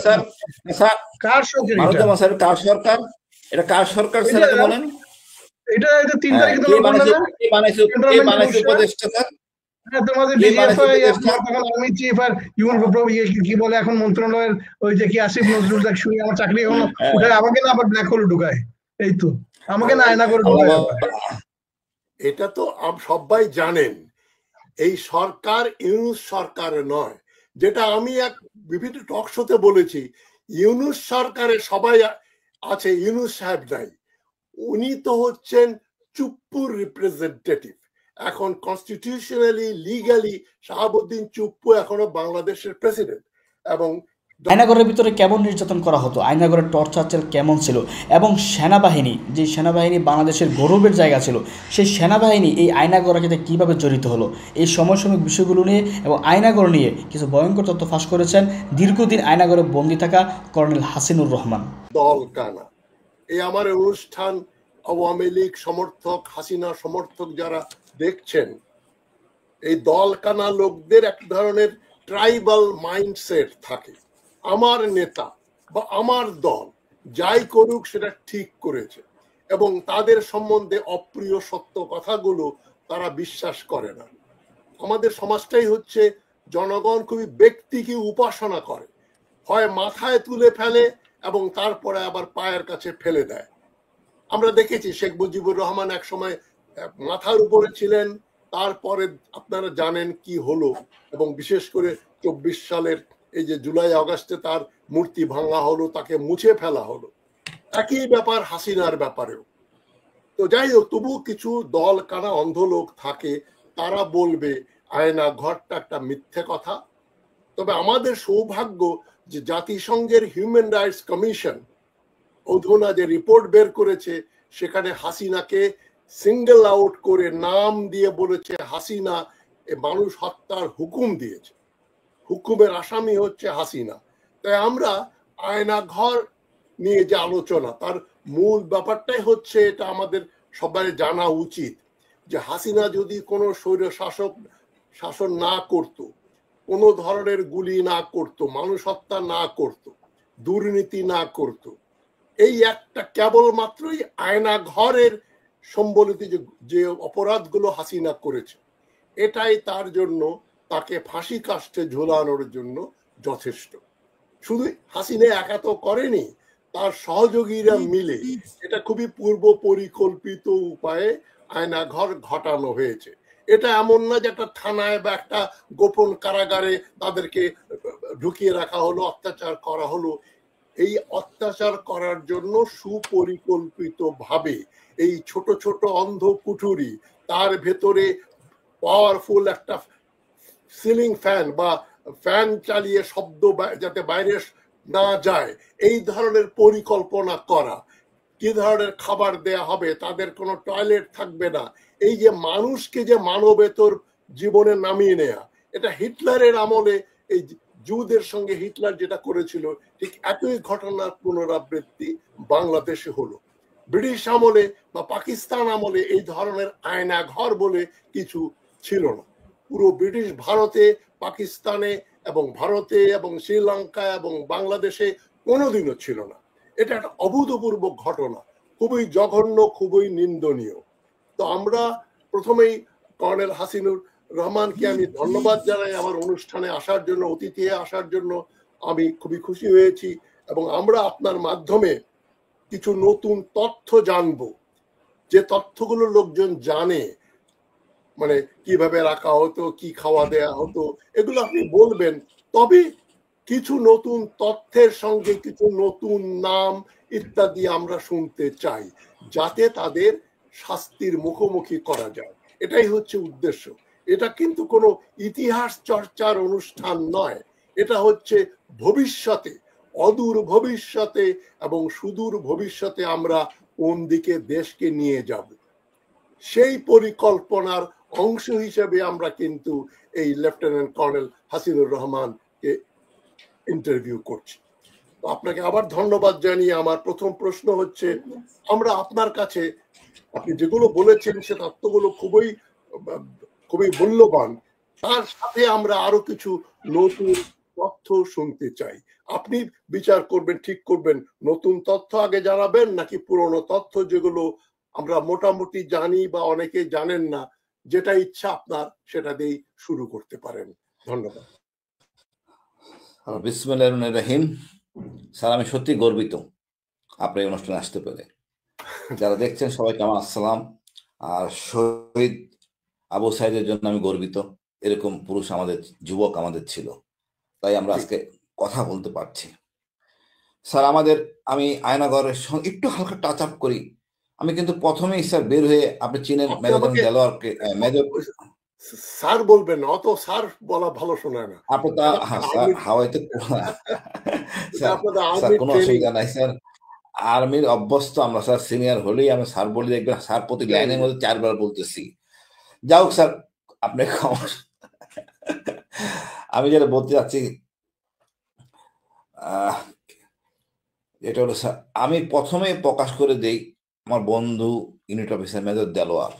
Sir sir কার সরকার কার সরকার? এটা কার সরকার sir বলেন? এটা 3 তারিখে তোমরা বললে না কে বানাইছে উপদেষ্টা স্যার? হ্যাঁ, তোমাদের ডিজিএফআই আর্মি চিফ আর কি বলে এখন মন্ত্রণালয়ের ওই যে কি আসিফ নজরুল দেখ শুনে আমার চাকরি এখন উঠে আমাকে না আবার ব্ল্যাক হোলে ঢুকায়। এই তো আমাকে না আয়না করে ঢুকায়। এটা তো সবাই জানেন এই সরকার ইউনূস সরকার নয়, যেটা আমি এক বিভিন্ন টক শোতে বলেছি। ইউনূস সরকারে সবাই আছে, ইউনূস সাহেব নাই। উনি তো হচ্ছেন চুপ্পুর রিপ্রেজেন্টেটিভ। এখন কনস্টিটিউশনালি লিগালি শাহাবুদ্দিন চুপ্পু এখনো বাংলাদেশের প্রেসিডেন্ট। এবং আয়নাগরের ভিতরে কেমন নির্যাতন করা হতো, আয়নাগরের টর্চার কেমন ছিল, এবং সেনাবাহিনী, যে সেনাবাহিনী বাংলাদেশের গৌরবের জায়গা ছিল, সেই সেনাবাহিনী এই আয়নাগরের সাথে কীভাবে জড়িত হলো, এই সমসাময়িক বিষয়গুলো নিয়ে এবং আয়নাগর নিয়ে কিছু ভয়ঙ্কর তথ্য ফাঁস করেছেন দীর্ঘদিন আয়নাগরে বন্দী থাকা কর্নেল হাসিনুর রহমান। দল কানা, এই আমার অনুষ্ঠান আওয়ামী লীগ সমর্থক, হাসিনা সমর্থক যারা দেখছেন, এই দল কানা লোকদের এক ধরনের ট্রাইবাল মাইন্ডসেট থাকে। আমার নেতা বা আমার দল যাই করুক সেটা ঠিক করেছে, এবং তাদের সম্বন্ধে অপ্রিয় সত্য কথাগুলো তারা বিশ্বাস করে না। আমাদের সমাজটাই হচ্ছে জনগণ খুবই ব্যক্তিকে উপাসনা করে, হয় মাথায় তুলে ফেলে এবং তারপরে আবার পায়ের কাছে ফেলে দেয়। আমরা দেখেছি শেখ মুজিবুর রহমান এক সময় মাথার উপরে ছিলেন, তারপরে আপনারা জানেন কি হলো, এবং বিশেষ করে 24 সালের এই যে জুলাই আগস্টে তার মূর্তি ভাঙা হলো, তাকে মুছে ফেলা হলো। একই ব্যাপার হাসিনার ব্যাপারেও। তো যাই হোক, তবু কিছু দল কানা অন্ধ লোক থাকে, তারা বলবে আয়না ঘরটা একটা মিথ্যে কথা। তবে আমাদের সৌভাগ্য যে জাতিসংঘের হিউম্যান রাইটস কমিশন অধুনা যে রিপোর্ট বের করেছে, সেখানে হাসিনাকে সিঙ্গেল আউট করে নাম দিয়ে বলেছে হাসিনা মানুষ হত্যার হুকুম দিয়েছে, হুকুমের আসামি হচ্ছে হাসিনা। তাই আমরা আয়না ঘর নিয়ে যে আলোচনা, তার মূল ব্যাপারটাই হচ্ছে, এটা আমাদের সবাই জানা উচিত যে হাসিনা যদি কোনো স্বৈর শাসন না করত, কোনো ধরনের গুলি না করত, মানুষ হত্যা না করত, দুর্নীতি না করত, এই একটা কেবলমাত্রই আয়না ঘরের সম্বলিত যে অপরাধগুলো হাসিনা করেছে, এটাই তার জন্য তাকে ফাঁসি কাষ্ঠে ঝোলানোর জন্য যথেষ্ট। শুধু হাসিনা একা তো করেনি, তার সহযোগীরা মিলে এটা খুবই পূর্ব পরিকল্পিত উপায়ে আয়না ঘর ঘটানো হয়েছে। এটা এমন না যে একটা থানায় বা একটা গোপন কারাগারে তাদেরকে ঢুকিয়ে রাখা হলো, অত্যাচার করা হলো। এই অত্যাচার করার জন্য সুপরিকল্পিত ভাবে এই ছোট ছোট অন্ধ কুঠুরি, তার ভেতরে পাওয়ারফুল একটা সিলিং ফ্যান বা ফ্যান চালিয়ে শব্দ যাতে বাইরে না যায়, এই ধরনের পরিকল্পনা করা, কি ধরনের খাবার দেয়া হবে, তাদের কোনো টয়লেট থাকবে না, এই যে মানুষকে যে মানবেতর জীবনে নামিয়ে নেয়া, এটা হিটলারের আমলে এই জুদের সঙ্গে হিটলার যেটা করেছিল, ঠিক একই ঘটনার পুনরাবৃত্তি বাংলাদেশে হলো। ব্রিটিশ আমলে বা পাকিস্তান আমলে এই ধরনের আয়না ঘর বলে কিছু ছিল না। পুরো ব্রিটিশ ভারতে, পাকিস্তানে এবং ভারতে এবং শ্রীলঙ্কা এবং বাংলাদেশে কোনোদিনও ছিল না। এটা একটা অভূতপূর্ব ঘটনা, খুবই জঘন্য, খুবই নিন্দনীয়। তো আমরা প্রথমেই কর্নেল হাসিনুর রহমানকে আমি ধন্যবাদ জানাই আমার অনুষ্ঠানে আসার জন্য, অতিথি আসার জন্য। আমি খুবই খুশি হয়েছি, এবং আমরা আপনার মাধ্যমে কিছু নতুন তথ্য জানবো, যে তথ্যগুলো লোকজন জানে, মানে কিভাবে রাখা হতো, কি খাওয়া দেয়া হতো, এগুলো আপনি বলবেন। তবে কিছু নতুন তথ্যের সঙ্গে কিছু নতুন নাম ইত্যাদি আমরা শুনতে চাই, যাতে তাদের শাস্তির মুখোমুখি করা যায়। এটাই হচ্ছে উদ্দেশ্য। এটা কিন্তু কোনো ইতিহাস চর্চার অনুষ্ঠান নয়, এটা হচ্ছে ভবিষ্যতে, অদূর ভবিষ্যতে এবং সুদূর ভবিষ্যতে আমরা কোন দিকে দেশকে নিয়ে যাব, সেই পরিকল্পনার অংশ হিসেবে আমরা কিন্তু এই লেফটেন্যান্ট কর্নেল হাসিনুর রহমানকে ইন্টারভিউ করছি। তো আপনাকে আবার ধন্যবাদ জানিয়ে আমার প্রথম প্রশ্ন হচ্ছে, আমরা আপনার কাছে, আপনি যেগুলো বলেছেন সে তথ্যগুলো খুবই খুবই মূল্যবান, তার সাথে আমরা আরো কিছু নতুন তথ্য শুনতে চাই। আপনি বিচার করবেন, ঠিক করবেন, নতুন তথ্য আগে জানাবেন নাকি পুরনো তথ্য যেগুলো আমরা মোটামুটি জানি বা অনেকে জানেন না, যেটা ইচ্ছা আপনার সেটা দিয়েই শুরু করতে পারেন। ধন্যবাদ। বিসমিল্লাহির রহমানির রহিম। স্যার, আমি সত্যি গর্বিত আপনার এই অনুষ্ঠানে আসতে পেরে। যারা দেখছেন সবাইকে আমার আসসালাম। আর শহীদ আবু সাইদের জন্য আমি গর্বিত। এরকম পুরুষ আমাদের, যুবক আমাদের ছিল, তাই আমরা আজকে কথা বলতে পারছি। স্যার, আমি আয়নাগরের সঙ্গে একটু হালকা টাচ আপ করি। আমি কিন্তু প্রথমেই স্যার বের হয়ে, আপনি চিনেন মেজর দেলোয়ারকে, মেজর স্যার বলবেন না, অত স্যার বলা ভালো শোনায় না। আপনি তা স্যার হাওয়াইতে স্যার কোনো অসুবিধা নাই স্যার, আর্মির অভ্যস্ত আমরা স্যার, সিনিয়র হলেই আমি স্যার বলি, দেখবেন স্যার প্রতি লাইনের মধ্যে 4 বার বলতেছি। যাই হোক স্যার, আপনি আমি যেটা বলতে চাচ্ছি এটা হলো স্যার, আমি প্রথমে প্রকাশ করে দেই আমার বন্ধু ইউনিট অফিসার মেজর দেলোয়ার।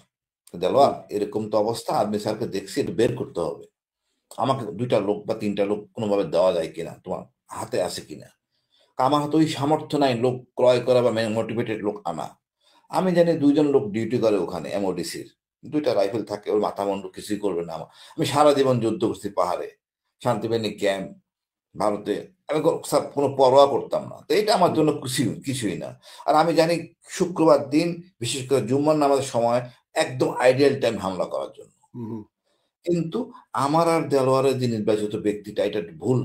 এরকম তো অবস্থা, আর্মি স্যারকে দেখছি, এটা বের করতে হবে, আমাকে 2টা লোক বা 3টা লোক কোনোভাবে দেওয়া যায় কিনা, তোমার হাতে আছে কিনা। আমার হাতে ওই সামর্থ্য নাই লোক ক্রয় করা বা মোটিভেটেড লোক আনা। আমি জানি 2জন লোক ডিউটি করে ওখানে, এমওডিসির 2টা রাইফেল থাকে, ওর মাথা মন্ড কিছুই করবে না। আমি সারা জীবন যুদ্ধ করছি পাহাড়ে, শান্তিবাহিনী ক্যাম্প, ভারতে, আমি স্যার কোনো পরোয়া করতাম না। তো এটা আমার জন্য কিছুই না। আর আমি জানি শুক্রবার দিন, বিশেষ করে জুম্মার নামাজের সময়, একদম আইডিয়াল টাইম হামলা করার জন্য। কিন্তু আমার আর দেলোয়ারের যে নির্বাচিত ব্যক্তিটা, এটা ভুল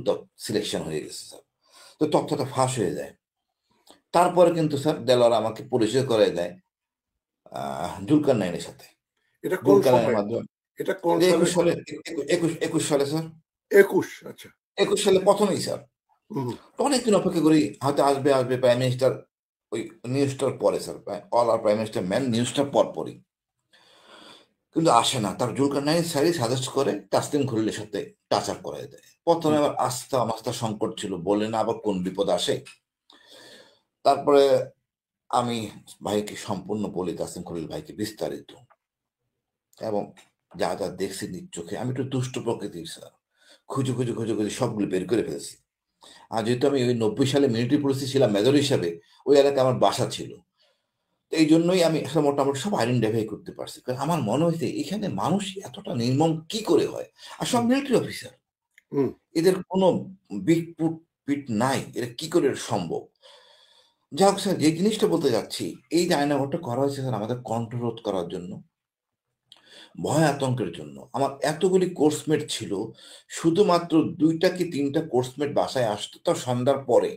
সিলেকশন হয়ে গেছে স্যার। তো তথ্যটা ফাঁস হয়ে যায়। তারপরে কিন্তু স্যার দেলোয়ার আমাকে পরিচয় করে দেয় জুলকারনাইনের সাথে। এটা কোন সময়? মাধ্যমে এটা কোন সালে? 21 সালে স্যার। 21, আচ্ছা 21 সালে প্রথমেই স্যার। অনেকদিন অপেক্ষা করি, হয়তো আসবে প্রাইম মিনিস্টার, ওই নিউজটার পরে স্যার, অল আর প্রাইম মিনিস্টার ম্যান নিউজটার পরপরই, কিন্তু আসে না। তার জুলকারনাইন স্যারই সাজেস্ট করে তাসলিম খলিলের সাথে টাচ আপ করাই দেয়। প্রথমে আবার আস্থা সংকট ছিল, বলে না আবার কোন বিপদ আসে। তারপরে আমি ভাইকে সম্পূর্ণ বলি, তাসলিম খলিল ভাইকে বিস্তারিত, এবং যা যা দেখছি নিজ চোখে। আমি একটু দুষ্ট প্রকৃতির স্যার, খুঁজে সবগুলো বের করে ফেলেছি। আর যেহেতু আমি ওই 90 সালে মিলিটারি পুলিশে ছিলাম মেজর হিসাবে, ওই এলাকায় আমার বাসা ছিল, এই জন্যই আমি মোটামুটি সব আইডেন্টিফাই করতে পারছি। কারণ আমার মনে হয়েছে এখানে মানুষ এতটা নির্মম কি করে হয়, আর সব মিলিটারি অফিসার, এদের কোনো পিট নাই, এরা কি করে সম্ভব। যাই হোক স্যার, যে জিনিসটা বলতে যাচ্ছি, এই যে আয়নাঘরটা করা হয়েছে স্যার আমাদের কন্ট্রোল রোধ করার জন্য, ভয় আতঙ্কের জন্য। আমার এতগুলি কোর্সমেট ছিল, শুধুমাত্র 2টা কি 3টা কোর্সমেট বাসায় আসতো, তার সন্ধ্যার পরে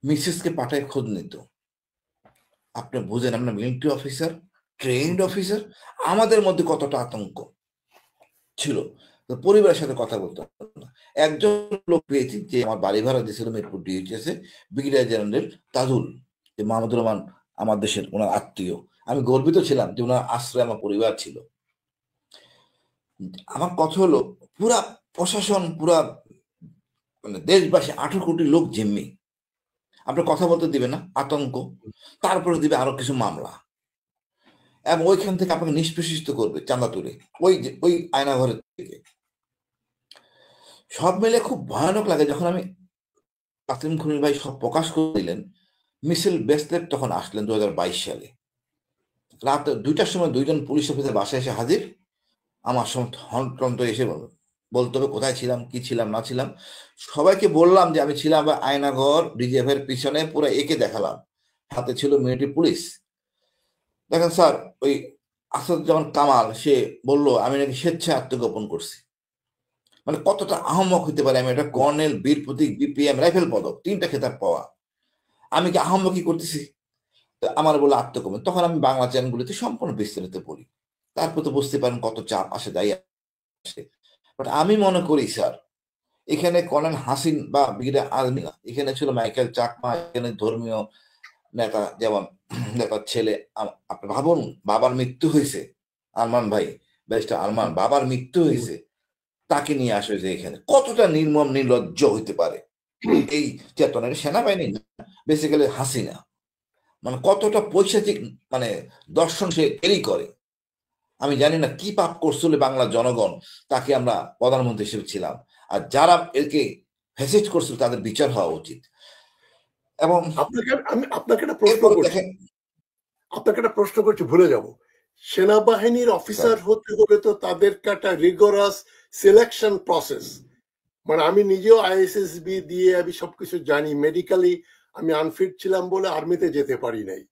মিসেসকে পাঠায় খোঁজ নিত। আপনি বুঝেন, আমরা মিলিটারি অফিসার, ট্রেন্ড অফিসার, আমাদের মধ্যে কতটা আতঙ্ক ছিল। পরিবারের সাথে কথা বলতে না। একজন লোক পেয়েছি যে আমার বাড়ি ভাড়া দিয়েছিল মিরপুর ডিএইচএসে, ব্রিগেডিয়ার জেনারেল তাজুল, যে মাহমুদুর রহমান আমার দেশের, ওনার আত্মীয়। আমি গর্বিত ছিলাম যে ওনার আশ্রয় আমার পরিবার ছিল। আমার কথা হলো, পুরা প্রশাসন, পুরা মানে দেশবাসী, 18 কোটি লোক জিম্মি, আপনার কথা বলতে দিবে না, আতঙ্ক। তারপরে দিবে আরো কিছু মামলা, এবং ওইখান থেকে আপনাকে নিষ্পেষিত করবে চাঁদা তুলে, ওই আয়নাঘরের থেকে। সব মিলে খুব ভয়ানক লাগে। যখন আমি তাসলিম খলিল ভাই সব প্রকাশ করে দিলেন, মিশেল বেসলেট তখন আসলেন 2022 সালে রাত 2টার সময়, 2জন পুলিশ অফিসার বাসায় এসে হাজির। আমার সময় হন্তন্ত এসে বলতে হবে কোথায় ছিলাম, কি ছিলাম না ছিলাম। সবাইকে বললাম যে আমি ছিলাম আয়নাঘর রিজার্ভের পিছনে, পুরো একে দেখালাম, হাতে ছিল মিলিটারি পুলিশ। দেখেন স্যার, ওই আসাদুজ্জামান কামাল সে বলল আমি নাকি স্বেচ্ছায় আত্মগোপন করছি। মানে কতটা আহম্মক হইতে পারে। আমি একটা কর্নেল, বীর প্রতীক, বিপিএম, রাইফেল পদক, 3টা খেতাব পাওয়া, আমি কি আহম্মকি করতেছি? আমার বলে আত্মগোপন। তখন আমি বাংলা চ্যানেলগুলিতে সম্পূর্ণ বিস্তারিত বলি। তারপর তো বুঝতে পারেন কত চাপ আসে, দায়ী আসে। বাট আমি মনে করি স্যার, এখানে কর্নেল হাসিন বা ব্রিগেডিয়ার আর্মি না, এখানে ছিল মাইকেল চাকমা, এখানে ধর্মীয় নেতা, যেমন নেতার ছেলে। আপনি ভাবুন, বাবার মৃত্যু হয়েছে, আরমান ভাই, ব্যারিস্টার আরমান, বাবার মৃত্যু হয়েছে, তাকে নিয়ে আসা হয়েছে এখানে। কতটা নির্মম নির্লজ্জ হইতে পারে এই চেতনার সেনাবাহিনী, বেসিক্যালি হাসিনা, মানে কতটা পৈশাচিক মানে দর্শন সে ক্যারি করে। আমি জানি না কি পাপ করছিল বাংলা জনগণ, তাকে আমরা প্রধানমন্ত্রী হিসেবে ছিলাম। আর যারা একে ফ্যাসিস্ট করছিল তাদের বিচার হওয়া উচিত। এবং আমি আপনাকে একটা প্রশ্ন এরপর করছি, দেখেন, ভুলে যাব। সেনাবাহিনীর অফিসার হতে হলে তো তাদেরকে একটা রিগোরাস সিলেকশন প্রসেস, মানে আমি নিজেও আইএসএসবি দিয়ে আমি সবকিছু জানি, মেডিকেলি আমি আনফিট ছিলাম বলে আর্মিতে যেতে পারি নাই,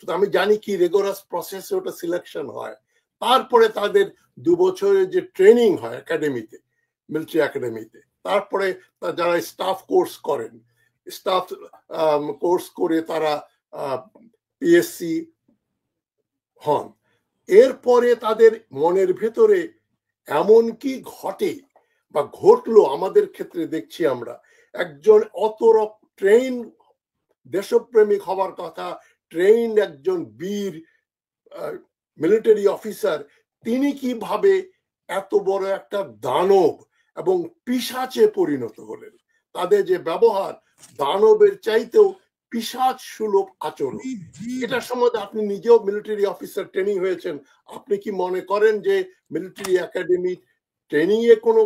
তো আমি জানি কি রিগোরাস প্রসেসে ওটা সিলেকশন হয়। তারপরে তাদের 2 বছরের যে ট্রেনিং হয় একাডেমিতে, মিলিটারি একাডেমিতে, তারপরে যারা স্টাফ কোর্স করেন, স্টাফ কোর্স করে তারা পিএসসি হন। এরপরে তাদের মনের ভেতরে এমন কি ঘটে বা ঘটলো, আমাদের ক্ষেত্রে দেখছি আমরা একজন অত ট্রেন দেশপ্রেমিক হবার কথা, ট্রেন একজন বীর মিলিটারি অফিসার, তিনি কিভাবে এত বড় একটা দানব এবং পিশাচে পরিণত হলেন। তাদের যে ব্যবহার দানবের চাইতেও পিশাচ সুলভ আচরণ। এটার সম্বন্ধে আপনি নিজেও মিলিটারি অফিসার ট্রেনিং হয়েছেন, আপনি কি মনে করেন যে মিলিটারি একাডেমি ট্রেনিং এ কোনো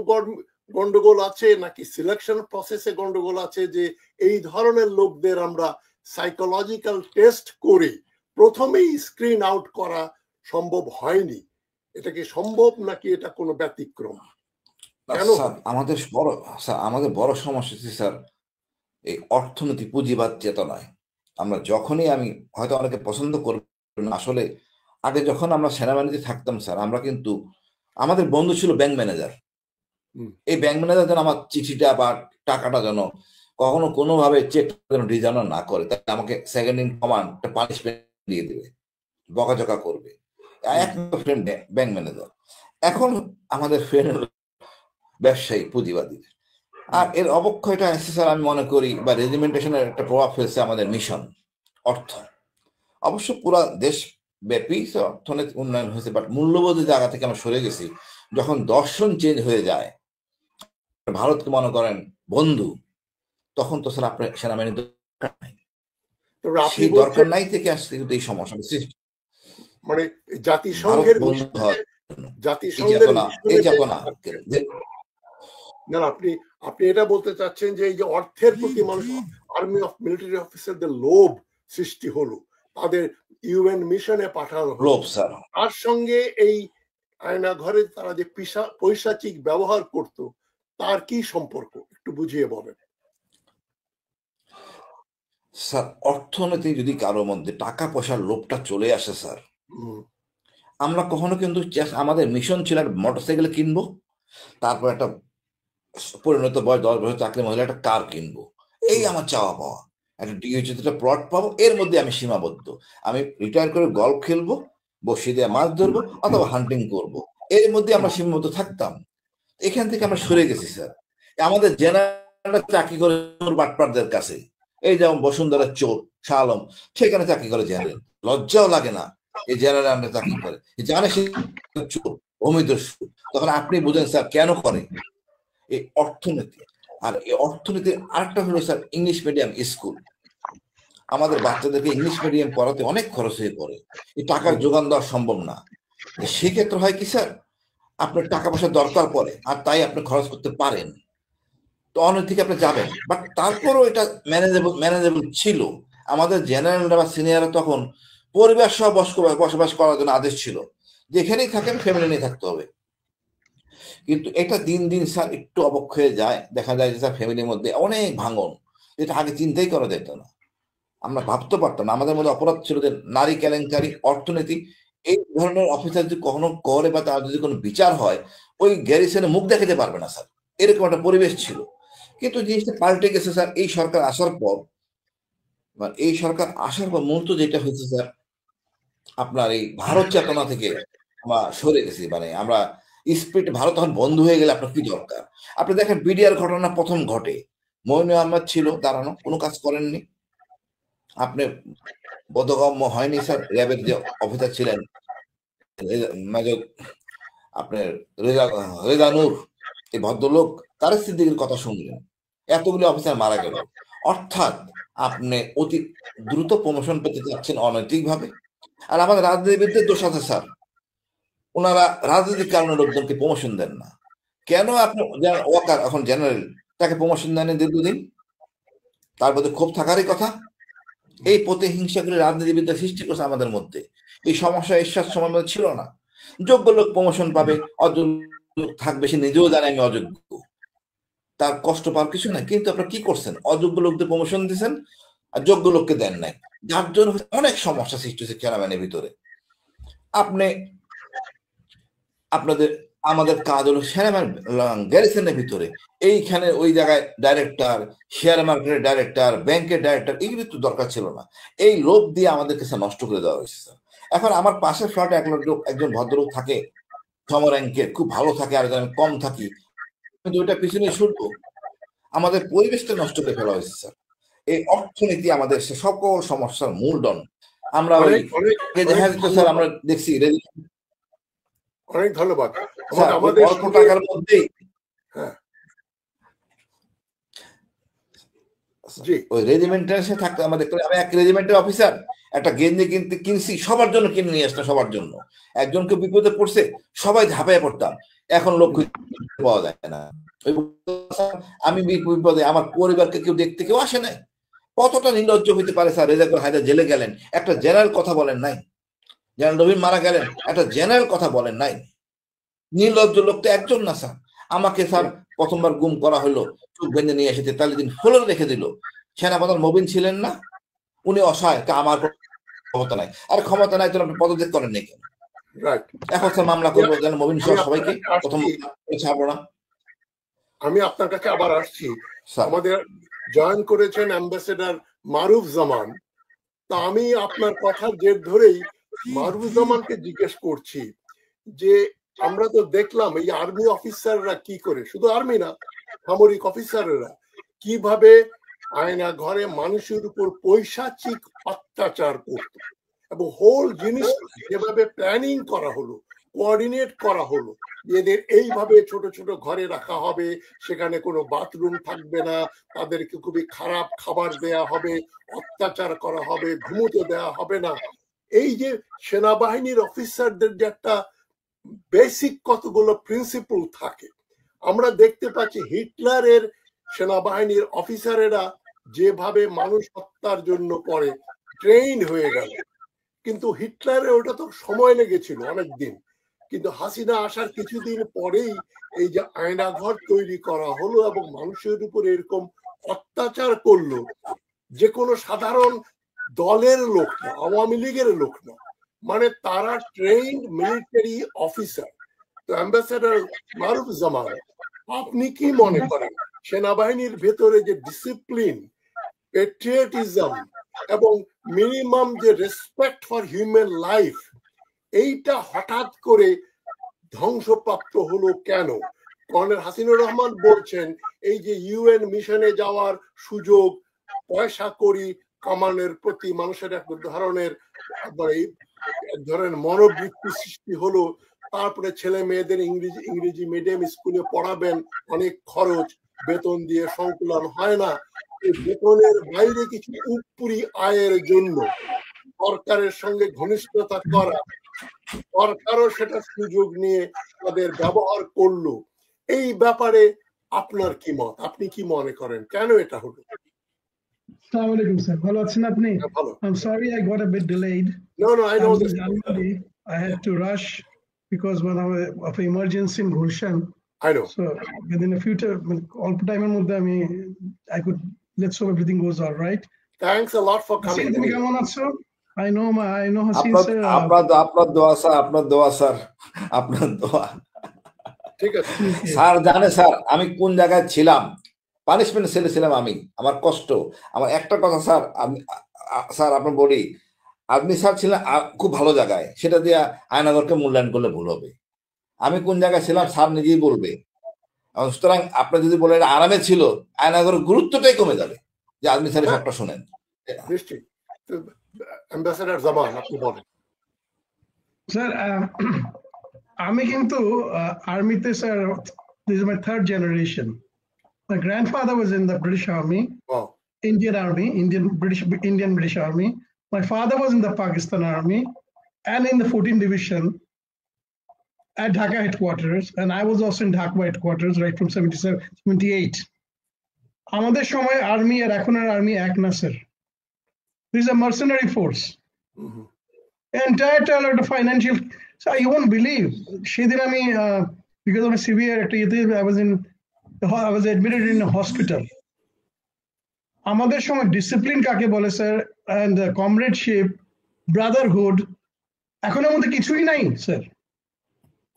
গন্ডগোল আছে, নাকি সিলেকশন প্রসেসে গন্ডগোল আছে, যে এই ধরনের লোকদের আমরা সাইকোলজিক্যাল টেস্ট করে প্রথমেই স্ক্রিন আউট করা সম্ভব হয়নি? এটা কি সম্ভব, নাকি এটা কোনো ব্যতিক্রম? আমাদের বড় সমস্যা হচ্ছে স্যার এই অর্থনীতি পুঁজিবাদ চেতনায়। আমরা যখনই, আমি হয়তো অনেকে পছন্দ করবে না, আসলে আগে যখন আমরা সেনাবাহিনীতে থাকতাম স্যার, আমরা কিন্তু, আমাদের বন্ধু ছিল ব্যাংক ম্যানেজার। এই ব্যাংক ম্যানেজার যেন আমার চিঠিটা বা টাকাটা যেন কখনো কোনোভাবে চেক যেন ডিজাইন না করে, তাই আমাকে সেকেন্ড ইন কমান্ড একটা পানিশমেন্ট দিয়ে দেবে, বকাঝকা করবে। এক ফ্রেন্ড ব্যাংক ম্যানেজার, এখন আমাদের ফ্রেন্ড ব্যবসায়ী পুঁজিবাদী। আর এর অবক্ষয়টা এসে স্যার আমি মনে করি, বা রেজিমেন্টেশনের একটা প্রভাব ফেলছে আমাদের মিশন অর্থ। অবশ্য পুরা দেশ ব্যাপী অর্থনৈতিক উন্নয়ন হয়েছে, বাট মূল্যবোধের জায়গা থেকে আমরা সরে গেছি। যখন দর্শন চেঞ্জ হয়ে যায়, ভারতকে মনে করেন বন্ধু, তখন তো স্যার আপনার সেনাবাহিনী দরকার নাই, সেই দরকার নাই থেকে আসছে কিন্তু এই সমস্যা সৃষ্টি। মানে জাতিসংঘের না, আপনি এটা বলতে চাচ্ছেন যে এই যে অর্থের প্রতি মানুষ, আর্মি অফ মিলিটারি অফিসারদের লোভ সৃষ্টি হলো, তাদের ইউএন মিশনে পাঠানো লোভ স্যার, তার সঙ্গে এই আয়না ঘরে তারা যে পৈশাচিক ব্যবহার করত, তার কি সম্পর্ক একটু বুঝিয়ে বলেন স্যার। অর্থনীতি যদি কারোর মধ্যে টাকা পয়সার লোভটা চলে আসে স্যার, আমরা কখনো কিন্তু, আমাদের মিশন ছিল একটা মোটরসাইকেল কিনবো, তারপর একটা পরিণত বয়স 10 বছর চাকরি মহিলা একটা কার কিনবো, এই আমার চাওয়া পাওয়া। একটা ডিএইচতে প্লট পাবো, এর মধ্যে আমি সীমাবদ্ধ। আমি রিটায়ার করে গল্ফ খেলবো, বসিয়ে দিয়ে মাছ ধরবো, অথবা হান্টিং করব, এর মধ্যে আমরা সীমাবদ্ধ থাকতাম। এখান থেকে আমরা সরে গেছি স্যার। আমাদের জেনারেল চাকরি করে বাটপারদের কাছে, এই যেমন বসুন্ধরা চোর শাহ আলম, সেখানে চাকরি করে জেনারেল, লজ্জাও লাগে না এই জেনারেল আমরা চাকরি করে, জানে সে চোর ভূমিদস্যু। তখন আপনি বুঝেন স্যার কেন করে এই অর্থনীতি। আর এই অর্থনীতির আরেকটা হলো স্যার ইংলিশ মিডিয়াম স্কুল। আমাদের বাচ্চাদেরকে ইংলিশ মিডিয়াম পড়াতে অনেক খরচ হয়ে পড়ে, এই টাকার যোগান দেওয়া সম্ভব না। সেক্ষেত্রে হয় কি স্যার, আপনার টাকা পয়সা দরকার পড়ে, আর তাই আপনি খরচ করতে পারেন, তো অনৈতিক আপনি যাবেন। বাট তারপরও এটা ম্যানেজেবল ছিল। আমাদের জেনারেলরা বা সিনিয়ররা তখন পরিবার সহ বসবাস করার জন্য আদেশ ছিল, যেখানেই থাকেন ফ্যামিলি নিয়ে থাকতে হবে। কিন্তু এটা দিন দিন স্যার একটু অবক্ষয়ে যায়, দেখা যায় যে স্যার ফ্যামিলির মধ্যে অনেক ভাঙন, যেটা আগে চিন্তাই করা যেত না, আমরা ভাবতে পারতাম না। আমাদের মধ্যে অপরাধ ছিল যে নারী কেলেঙ্কারি, অর্থনীতি, এই ধরনের অফিসার যদি কখনো করে বা তার যদি কোনো বিচার হয়, ওই গ্যারিসনে মুখ দেখাতে পারবে না স্যার, এরকম একটা পরিবেশ ছিল। কিন্তু জিনিসটা পাল্টে গেছে স্যার এই সরকার আসার পর। মূলত যেটা হয়েছে স্যার, আপনার এই ভারত চেতনা থেকে আমরা সরে গেছি। মানে আমরা স্পিরিট, ভারত তখন বন্ধ হয়ে গেলে আপনার কি দরকার। আপনি দেখেন বিডিআর ঘটনা প্রথম ঘটে, মইনুল আহমেদ ছিল দাঁড়ানো, কোনো কাজ করেননি। আপনি বোধগম্য হয়নি স্যার, র্যাবের যে অফিসার ছিলেন মেজর আপনার রেজানুর, এই ভদ্রলোক, তার সিদ্দিকের কথা শুনলেন, এতগুলি অফিসার মারা গেল। অর্থাৎ আপনি অতি দ্রুত প্রমোশন পেতে চাচ্ছেন অনৈতিক ভাবে। আর আমাদের রাজনীতিবিদদের দোষ আছে স্যার, ওনারা রাজনৈতিক কারণে লোকজনকে প্রমোশন দেন না। কেন আপনি ওয়াকার এখন জেনারেল তাকে প্রমোশন দেন দীর্ঘদিন? তার মধ্যে ক্ষোভ থাকারই কথা। এই প্রতিহিংসা করে রাজনীতিবিদ্যা সৃষ্টি করছে আমাদের মধ্যে। এই সমস্যা ঈশ্বর সময় মধ্যে ছিল না। যোগ্য লোক প্রমোশন পাবে, অযোগ্য থাকবে, সে নিজেও জানে আমি অযোগ্য, তার কষ্ট পাওয়ার কিছু নাই। কিন্তু আপনারা কি করছেন? অযোগ্য লোকদের প্রমোশন দিচ্ছেন আর যোগ্য লোককে দেন নাই, যার জন্য অনেক সমস্যা সৃষ্টি হচ্ছে সেনাবাহিনীর ভিতরে। আমাদের কাজ হলো সেনাবাহিনী গ্যারিসনের ভিতরে এইখানে ওই জায়গায় ডাইরেক্টর, শেয়ার মার্কেটের ডাইরেক্টর, ব্যাংকের ডাইরেক্টর, এইগুলো তো দরকার ছিল না। এই লোভ দিয়ে আমাদের কাছে নষ্ট করে দেওয়া হয়েছে স্যার। এখন আমার পাশের ফ্ল্যাটে একজন ভদ্রলোক থাকে, সম র্যাঙ্কের, খুব ভালো থাকে, আর আমি কম থাকি, কিন্তু ওইটা পিছনে ছুটবো। আমাদের পরিবেশটা নষ্ট করে ফেলা হয়েছে স্যার। এই অর্থনীতি আমাদের সকল সমস্যার মূলধন। আমরা দেখা যেত স্যার, আমরা দেখছি অনেক ধন্যবাদ। আমাদের অল্প টাকার মধ্যেই ওই রেজিমেন্টের সাথে থাকতে আমাদের, আমি এক রেজিমেন্টের অফিসার, একটা গেঞ্জি কিনছি সবার জন্য, কিনে নিয়ে আসতাম সবার জন্য। একজনকে বিপদে পড়ছে সবাই ঝাঁপাইয়া পড়তাম, এখন লোক পাওয়া যায় না। আমি বিপদে, আমার পরিবারকে কেউ দেখতে কেউ আসে নাই। কতটা নির্লজ্জ হইতে পারে স্যার? রেজাকুল হায়দার জেলে গেলেন, একটা জেনারেল কথা বলেন নাই। জেনারেল রবিন মারা গেলেন, একটা জেনারেল কথা বলেন নাই। নির্লজ্জ লোক তো একজন না স্যার। আমাকে স্যার প্রথমবার গুম করা হলো, চোখ বেঁধে নিয়ে এসে 43 দিন ফ্লোরে রেখে দিল। সেনাপ্রধান মবিন ছিলেন না, উনি অসহায়, আমার ক্ষমতা নাই। আর ক্ষমতা নাই তো আপনি পদত্যাগ করেন নাকি? এখন স্যার মামলা করবো যেন মবিন সহ সবাইকে প্রথম ছাড়বো না। আমি আপনার কাছে আবার আসছি। আমাদের জয়েন করেছেন অ্যাম্বাসেডর মারুফ জামান। তা আমি আপনার কথার জের ধরেই মারুফ জামানকে জিজ্ঞেস করছি যে আমরা তো দেখলাম এই আর্মি অফিসাররা কি করে, শুধু আর্মি না, সামরিক অফিসাররা কিভাবে আয়না ঘরে মানুষের উপর পৈশাচিক অত্যাচার করত, এবং হোল জিনিস যেভাবে প্ল্যানিং করা হলো, কোঅর্ডিনেট করা হলো, এদের এইভাবে ছোট ছোট ঘরে রাখা হবে, সেখানে কোনো বাথরুম থাকবে না, তাদেরকে খুবই খারাপ খাবার দেয়া হবে, অত্যাচার করা হবে, ঘুমোতে দেয়া হবে না। এই যে সেনাবাহিনীর অফিসারদের যে একটা বেসিক কতগুলো প্রিন্সিপল থাকে, আমরা দেখতে পাচ্ছি হিটলারের সেনাবাহিনীর অফিসারেরা যেভাবে মানুষ হত্যার জন্য পরে ট্রেন হয়ে গেল, কিন্তু হিটলারের ওটা তো সময় লেগেছিল অনেকদিন। কিন্তু হাসিনা আসার কিছুদিন পরেই এই যে আয়নাঘর তৈরি করা হলো এবং মানুষের উপর এরকম অত্যাচার করলো, যে কোনো সাধারণ দলের লোক না, আওয়ামী লীগের লোক না, মানে তারা ট্রেইনড মিলিটারি অফিসার। তো অ্যাম্বাসেডর মারুফ জামান, আপনি কি মনে করেন সেনাবাহিনীর ভেতরে যে ডিসিপ্লিন, পেট্রিয়টিজম এবং মিনিমাম যে রেসপেক্ট ফর হিউম্যান লাইফ, এইটা হঠাৎ করে ধ্বংসপ্রাপ্ত হলো কেন? কর্নেল হাসিনুর রহমান বলছেন এই যে ইউএন মিশনে যাওয়ার সুযোগ, পয়সা করি কামানের প্রতি মানুষের এক ধরনের মনোবৃত্তি সৃষ্টি হলো, তারপরে ছেলে মেয়েদের ইংরেজি মিডিয়াম স্কুলে পড়াবেন, অনেক খরচ, বেতন দিয়ে সংকুলন হয় না। এই বেতনের বাইরে কিছু উপরি আয়ের জন্য সরকারের সঙ্গে ঘনিষ্ঠতা করা, সরকারও সেটা সুযোগ নিয়ে তাদের ব্যবহার করলো। এই ব্যাপারে আপনার কি মত? আপনি কি মনে করেন কেন এটা হলো? Assalamu alaikum, sir. ভালো আছেন আপনি? I'm sorry I got a bit delayed. No, I know this. I had to rush because of an emergency in Gulshan. I know. So within a few all time I could, let's hope everything goes all right. Thanks a lot for coming. I know Hasin sir. আপনার দোয়া sir, আপনার দোয়া। ঠিক আছে sir, জানে sir আমি কোন জায়গায় ছিলাম, পানিশমেন্ট সেলে ছিলাম আমি, আমার কষ্ট। আমার একটা কথা স্যার, স্যার আপনার বলি, আপনি স্যার ছিলেন খুব ভালো জায়গায়, সেটা দিয়ে আয়নাগরকে মূল্যায়ন করলে ভুল হবে। আমি কোন জায়গায় ছিলাম স্যার নিজেই বলবে। সুতরাং আপনি যদি বলেন আরামে ছিল, আয়নাগরের গুরুত্বটাই কমে যাবে যে আপনি স্যার সবটা শোনেন। নিশ্চয়ই। অ্যাম্বাসেডর জামান, আপনি বলেন। স্যার আমি কিন্তু আর্মিতে sir, this is my third generation. My grandfather was in the British Army. Wow. Indian British Army. My father was in the Pakistan Army and in the 14th Division. at Dhaka headquarters, and I was also in Dhaka headquarters right from 77, 78. আমাদের সময় army আর এখনের army এক না sir. This is a mercenary force. Entire talent of financial. So you won't believe. সেদিন আমি because of a severe I was admitted in a hospital. আমাদের সময় discipline কাকে বলে স্যার, and comradeship, brotherhood, এখনের মধ্যে কিছুই নাই sir.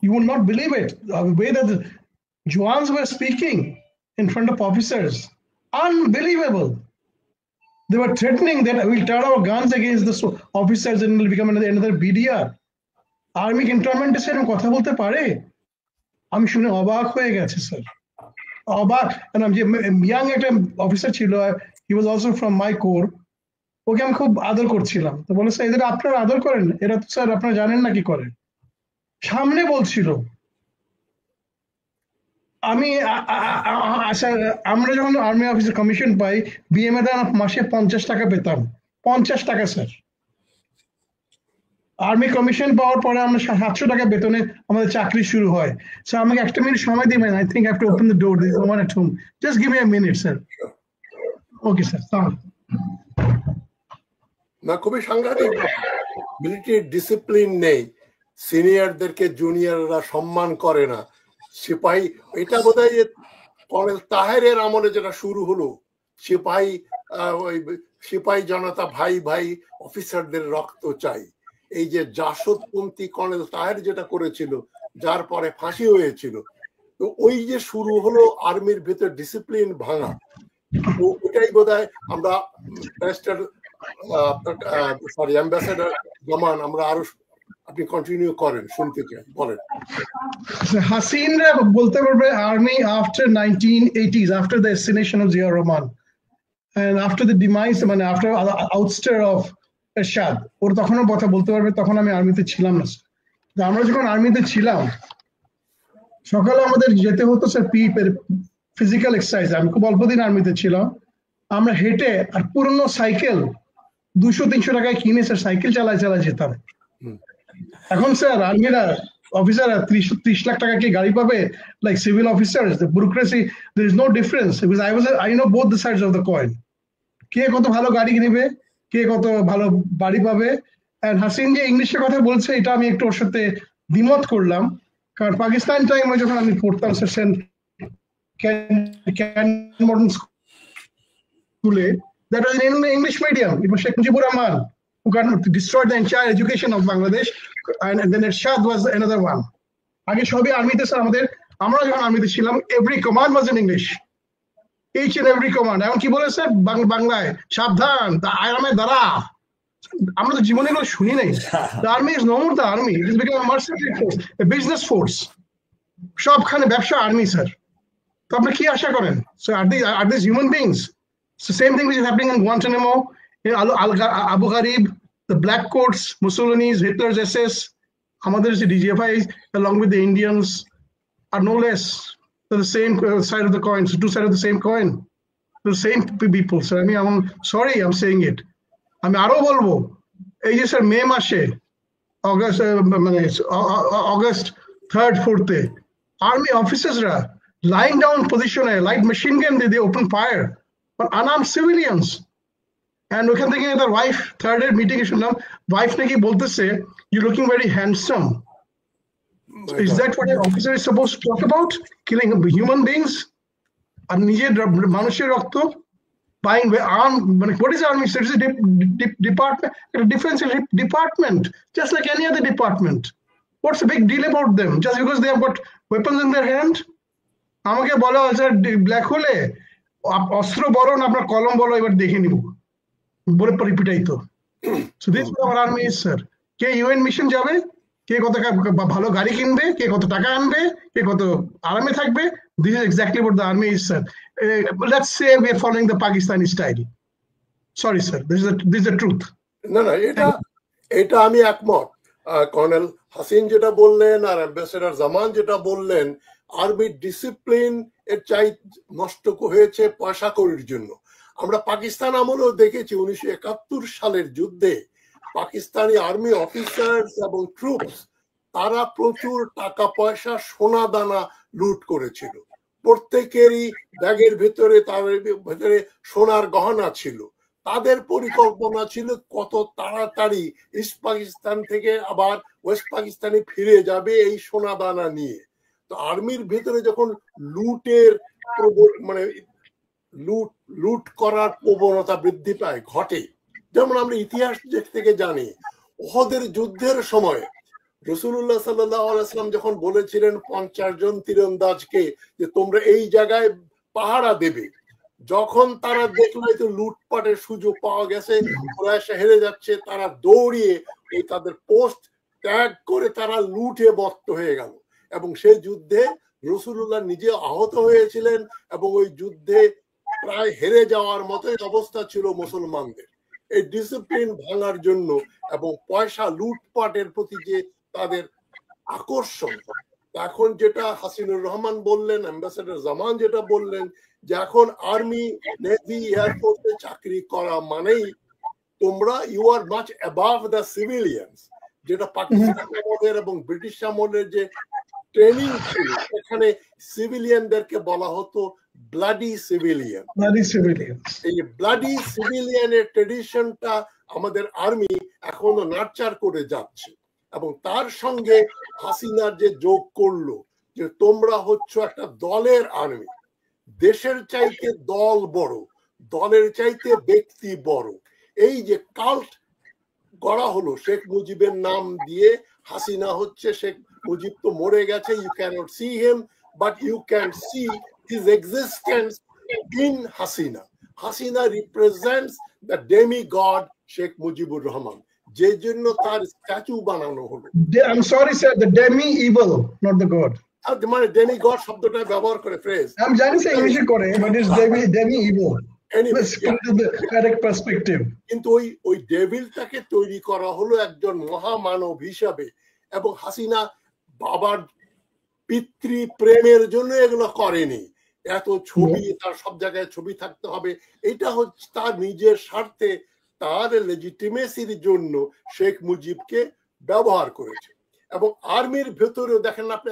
You would not believe it. The way that the Jawans were speaking in front of officers, unbelievable. They were threatening that we'll turn our guns against the officers and will become another BDR. Army cantonment এর কথা বলতে পারে? আমি শুনে অবাক হয়ে গেছে sir, অবাক। যে ইয়াং একটা অফিসার ছিল, he was also from my corps, ওকে আমি খুব আদর করছিলাম। তো বলে স্যার এদের আপনারা আদর করেন, এরা তো স্যার আপনারা জানেন না কি করে। সামনে বলছিল। আমি আমরা যখন আর্মি অফিসার কমিশন পাই, বিএমএ মাসে 50 টাকা পেতাম, 50 টাকা স্যার। আর্মি কমিশন পাওয়ার পরে আমরা 700 টাকা বেতনে আমাদের চাকরি শুরু হয়। স্যার আমাকে একটা মিনিট সময় দিবেন, I think I have to open the door, this one at home, just give me a minute sir. Okay sir. না, খুবই সাংঘাতিক। মিলিটারি ডিসিপ্লিন নেই, সিনিয়রদেরকে জুনিয়ররা সম্মান করে না। সিপাহী, এটা বোধহয় কর্নেল তাহেরের আমলে যেটা শুরু হলো, সিপাহী জনতা ভাই ভাই অফিসারদের রক্ত চাই, এই যে জাসদপন্থী কর্নেল তাহের যেটা করেছিল, যার পরে ফাঁসি হয়েছিল, তো ওই যে শুরু হলো আর্মির ভেতর ডিসিপ্লিন ভাঙা। তো ওটাই বোধহয় আমরা অ্যাম্বাসেডার জামান, আমরা আরো, আপনি কন্টিনিউ করেন, শুনতে চাই, বলেন। হাসিনরা বলতে পারবে army after 1980s, after the assassination of Zia Rahman and after the demise, মানে after ouster of Ershad, ওর তখনও কথা বলতে পারবে, তখন আমি আর্মিতে ছিলাম না। আমরা যখন আর্মিতে ছিলাম, সকালে আমাদের যেতে হতো স্যার ফিজিক্যাল এক্সারসাইজ। আমি খুব অল্প দিন আর্মিতে ছিলাম, আমরা হেঁটে আর পুরনো সাইকেল 200-300 টাকায় কিনে স্যার সাইকেল চালায় যেতাম। এখন স্যার আর্মিরা অফিসাররা 30 লাখ টাকা কি গাড়ি পাবে? Like civil officers, the bureaucracy, there is no difference, because I know both the sides of the coin. কে কত ভালো গাড়ি কিনবে, কে কত ভালো বাড়ি পাবে। এন্ড হাসিন যে ইংলিশে কথা বলছে, এটা আমি একটু ওর সাথে দ্বিমত করলাম, কারণ পাকিস্তান টাইমে যখন আমি পড়তাম স্যার মডার্ন স্কুলে, that was in English medium. It was Sheikh Mujibur Rahman who destroyed the entire education of Bangladesh, and then Ershad was another one. আগে সবই আর্মিতে স্যার আমাদের, আমরা যখন আর্মিতে ছিলাম, every command was in English, each and every command। এখন কি বলে স্যার বাংলায়, সাবধান আরামে দাঁড়া। আমরা তো জীবনে এগুলো শুনি নাই। The army is no more the army, it has become a mercenary force, a business force। সবখানে ব্যবসা আর্মি স্যার। তো আপনি কি আশা করেন? So are these human beings? It's the same thing which is happening in Guantanamo, Abu Ghraib, the black coats, Mussolini's, Hitler's SS, Hamadar's DGFI, along with the Indians, are no less. They're the same side of the coin, so two sides of the same coin. They're the same people. So I mean, I'm sorry I'm saying it. আমি আরো বলবো, এই যে sir May মাসে August 3rd 4th army অফিসার্সরা lying down position, light machine gun, they open fire on unarmed civilians. And ওখান থেকে তার ওয়াইফ, 3rd meeting এ শুনলাম, ওয়াইফ নাকি বলতেছে, you're looking very handsome. So is that what an officer is supposed to talk about? Killing human beings? আর নিজের মানুষের রক্ত, buying arm, what is army? It's a department, a defense department, just like any other department. What's the big deal about them? Just because they have got weapons in their hand? আমাকে বলা হয়েছে black হোলে অস্ত্র বড় না আপনার কলম বড়, এবার দেখে নিব বলে রিপিটাইত। So this is our army sir. কে ইউএন মিশন যাবে, কে কত ভালো গাড়ি কিনবে, কে কত টাকা আনবে, কে কত আরামে থাকবে, this is exactly what the army is sir. Let's say we are following the Pakistani style. Sorry sir, this is the truth. না, এটা আমি একমত। কর্নেল হাসিন যেটা বললেন আর অ্যাম্বাসেডর জামান যেটা বললেন, আর্মি ডিসিপ্লিন এর চাই নষ্ট হয়েছে পয়সা কড়ির জন্য। আমরা পাকিস্তান আমলেও দেখেছি 1971 সালের যুদ্ধে পাকিস্তানি আর্মি অফিসার্স এবং ট্রুপস তারা প্রচুর টাকা পয়সা সোনা দানা লুট করেছিল। প্রত্যেকেরই ব্যাগের ভেতরে তাদের ভেতরে সোনার গহনা ছিল। তাদের পরিকল্পনা ছিল কত তাড়াতাড়ি ইস্ট পাকিস্তান থেকে আবার ওয়েস্ট পাকিস্তানে ফিরে যাবে এই সোনা দানা নিয়ে। তো আর্মির ভেতরে যখন লুটের মানে লুট করার প্রবণতা বৃদ্ধি পায় ঘটে, যেমন আমরা ইতিহাস থেকে জানি ওহদের যুদ্ধের সময় রাসূলুল্লাহ সাল্লাল্লাহু আলাইহি ওয়াসাল্লাম যখন বলেছিলেন 50 জন তীরন্দাজকে যে তোমরা এই জায়গায় পাহারা দেবে, যখন তারা দেখলো যে লুটপাটের সুযোগ পাওয়া গেছে, কুরাইশরা হেরে যাচ্ছে, তারা দৌড়িয়ে এই তাদের পোস্ট ত্যাগ করে তারা লুটে মত্ত হয়ে গেল। এবং সেই যুদ্ধে রাসূলুল্লাহ নিজে আহত হয়েছিলেন এবং ওই যুদ্ধে প্রায় হেরে যাওয়ার মতোই অবস্থা ছিল মুসলমানদের। এই ডিসিপ্লিন ভাঙার জন্য এবং পয়সা লুটপাটের প্রতি যে তাদের আকর্ষণ, এখন যেটা হাসিনুর রহমান বললেন, অ্যাম্বাসেডর জামান যেটা বললেন যে এখন আর্মি, নেভি, এয়ারফোর্সে চাকরি করা মানেই তোমরা you are much above the civilians. যেটা পাকিস্তান আমলের এবং ব্রিটিশ আমলের যে ট্রেনিং ছিল এখানে সিভিলিয়ানদেরকে বলা হতো ব্লাডি সিভিলিয়ান। এই ব্লাডি সিভিলিয়ানের ট্রেডিশনটা আমাদের আর্মি এখনো নার্চার করে যাচ্ছে। এবং তার সঙ্গে হাসিনার যে যোগ করলো যে তোমরা হচ্ছ একটা দলের আর্মি, দেশের চাইতে দল বড়, দলের চাইতে ব্যক্তি বড়, এই যে কাল্ট গড়া হলো শেখ মুজিবের নাম দিয়ে। হাসিনা হচ্ছে শেখ মুজিব তো মরে গেছে, you cannot see him but you can see his existence in Hasina. Hasina represents the demi god Sheikh Mujibur Rahman, যে জন্য তার স্ট্যাচু বানানো হলো। I'm sorry sir, the demi evil, not the god. মানে ডেমি গড শব্দটা ব্যবহার করে ফ্রেজ, আমি জানি স্যার ইংলিশে করে, but it's demi evil. Let's put it in the correct perspective. কিন্তু ওই ডেভিলটাকে তৈরি করা হলো একজন মহামানব হিসাবে। এবং হাসিনা বাবার পিতৃ প্রেমের জন্য এগুলো করেনি। এত ছবি, তার সব জায়গায় ছবি থাকতে হবে, এটা হচ্ছে তার নিজের স্বার্থে, তার লেজিটিমেসির জন্য শেখ মুজিবকে ব্যবহার করেছে। এবং আর্মির ভেতরেও দেখেন আপনি,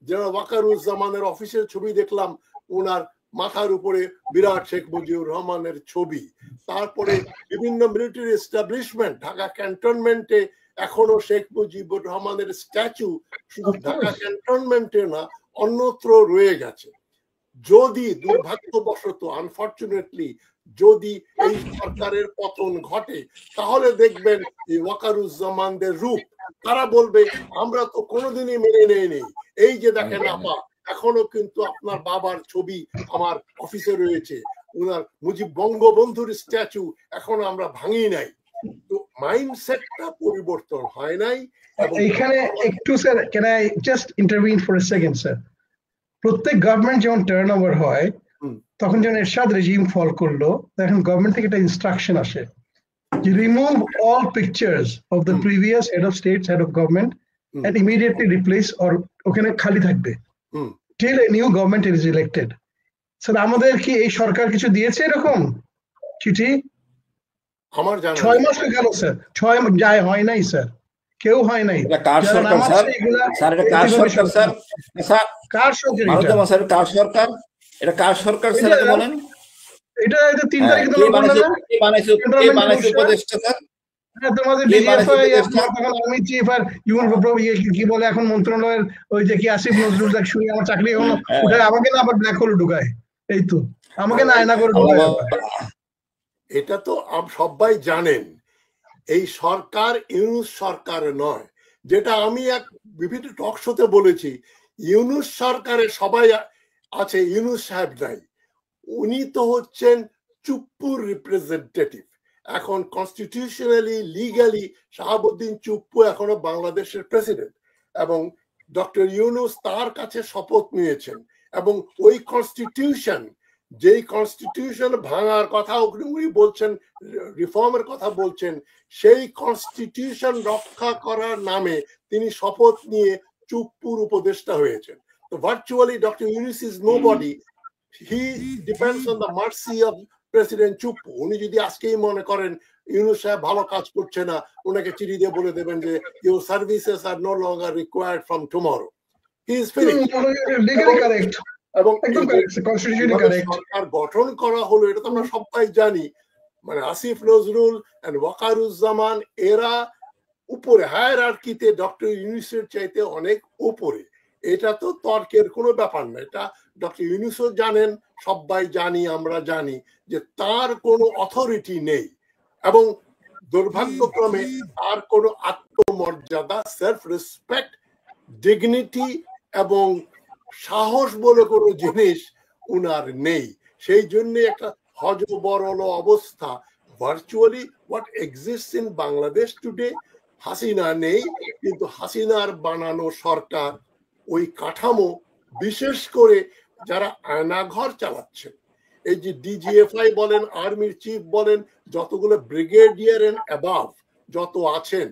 জেনারেল ওয়াকারুজ্জামানের অফিসের ছবি দেখলাম, ওনার মাথার উপরে বিরাট শেখ মুজিবুর রহমানের ছবি। তারপরে বিভিন্ন মিলিটারি এস্টাবলিশমেন্ট, ঢাকা ক্যান্টনমেন্টে এখনো শেখ মুজিবুর রহমানের স্ট্যাচু শুধু ঢাকা ক্যান্টনমেন্টে না অন্যত্র রয়ে গেছে। যদি দুর্ভাগ্যবশত, আনফরচুনেটলি, যদি এই সরকারের পতন ঘটে, তাহলে দেখবেন এই ওয়াকারুজ্জামানদের রূপ, তারা বলবে আমরা তো কোনোদিনই মেনে নেই। এই যে দেখেন আপা, এখনো কিন্তু আপনার বাবার ছবি আমার অফিসে রয়েছে, ওনার মুজিব বঙ্গবন্ধুর স্ট্যাচু এখনো আমরা ভাঙি নাই। তো মাইন্ডসেটটা পরিবর্তন হয় নাই। এখানে একটু sir, can I just intervene for a second sir? প্রত্যেক গভর্নমেন্ট যখন টার্ন ওভার হয়, তখন যখন এরশাদ রেজিম ফল করলো, তখন গভর্নমেন্ট থেকে একটা ইনস্ট্রাকশন আসে, remove all pictures of the previous head of states, head of government, and immediately replace or ওখানে খালি থাকবে till a new government is elected. Sir আমাদের কি এই সরকার কিছু দিয়েছে এরকম চিঠি? আমার জানা 6 মাস গেল স্যার, 6 যায় হয় নাই স্যার, কেউ হয় নাই। এটা কার সরকার স্যার? স্যার এটা কার সরকার স্যার? স্যার কার সরকার এটা? স্যার কার সরকার? এটা কার সরকার স্যার এটা বলেন? এটা 3 তারিখে তো বানাইছে উপদেষ্টা স্যার। হ্যাঁ, তোমাদের ডিজিএফআই আর্মি চিফ আর কি বলে এখন মন্ত্রণালয়ের ওই যে কি আসিফ নজরুল দেখ শুনে আমার চাকরি এখনো উঠায়, আমাকে না আবার ব্ল্যাক হোলে ঢুকায়। এই তো আমাকে না আয়না করে ঢুকায়। এটা তো সবাই জানেন, এই সরকার ইউনূস সরকার নয়। যেটা আমি এক বিভিন্ন টক শোতে বলেছি, ইউনূস সরকারে সবাই আছে, ইউনূস সাহেব নাই। উনি তো হচ্ছেন চুপ্পুর রিপ্রেজেন্টেটিভ। এখন কনস্টিটিউশনালি, লিগালি শাহাবুদ্দিন চুপ্পু এখনো বাংলাদেশের প্রেসিডেন্ট এবং ডক্টর ইউনূস তার কাছে শপথ নিয়েছেন। এবং ওই কনস্টিটিউশন, যেই কনস্টিটিউশন ভাঙার কথা উনি বলছেন, রিফর্মের কথা বলছেন, সেই কনস্টিটিউশন রক্ষা করার নামে তিনি শপথ নিয়ে চুপ্পুর উপদেষ্টা হয়েছেন। তো virtually doctor Yunus is nobody. He depends on the mercy of president চুপ। উনি যদি আজকেই মনে করেন ইউনূস সাহেব ভালো কাজ করছে না, ওনাকে চিঠি দিয়ে বলে দেবেন যে your services are no longer required from tomorrow, he is finished. এবং সরকার গঠন করা হলো, এটা তো আমরা সবাই জানি। মানে আসিফ নজরুল এন্ড ওয়াকারুজ্জামান এরা উপরে, হায়ারার্কিতে ডক্টর ইউনূসের চাইতে অনেক উপরে। এটা তো তর্কের কোনো ব্যাপার না, এটা ডক্টর ইউনূসও জানেন, সবাই জানি, আমরা জানি যে তার কোনো অথরিটি নেই এবং দুর্ভাগ্যক্রমে আর কোনো আত্মমর্যাদা, সেলফ রেসপেক্ট, ডিগনিটি এবং সাহস বলে কোনো জিনিস উনার নেই। সেই জন্য একটা হযবরল অবস্থা, virtually what exists in Bangladesh today. Hasina নেই, কিন্তু হাসিনার বানানো সরকার, ওই কাঠামো, বিশেষ করে যারা আয়নাঘর চালাচ্ছেন, এই যে ডিজিএফআই বলেন, আর্মির চিফ বলেন, যতগুলো ব্রিগেডিয়ার এন্ড অ্যাবাভ যত আছেন,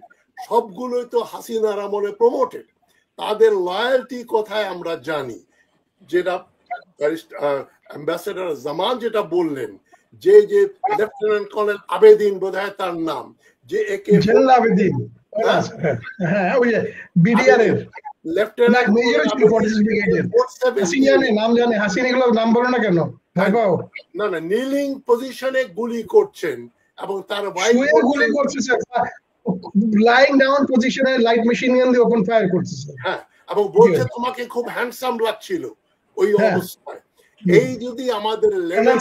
সবগুলোই তো হাসিনার আমলে প্রমোটেড। তাদের লয়্যালটি কোথায় আমরা জানি। যেটা অ্যাম্বাসেডার জামান যেটা বললেন, যে যে লেফটেন্যান্ট কর্নেল আবেদিন বোধহয় তার নাম, যে একে আবেদিন, হ্যাঁ ওই বিডিআর এর লেফটেন্যান্ট নাম জানে, হাসিনা এগুলো নাম বলো না কেন? না না, নিলিং পজিশনে গুলি করছেন এবং তার গুলি করছে স্যার, লাইং ডাউন পজিশনে লাইট মেশিন দিয়ে ওপেন ফায়ার করছে স্যার। হ্যাঁ, এবং বলছে তোমাকে খুব হ্যান্ডসাম লাগছিল ওই অবস্থায়। এই যদি আমাদের লেভেল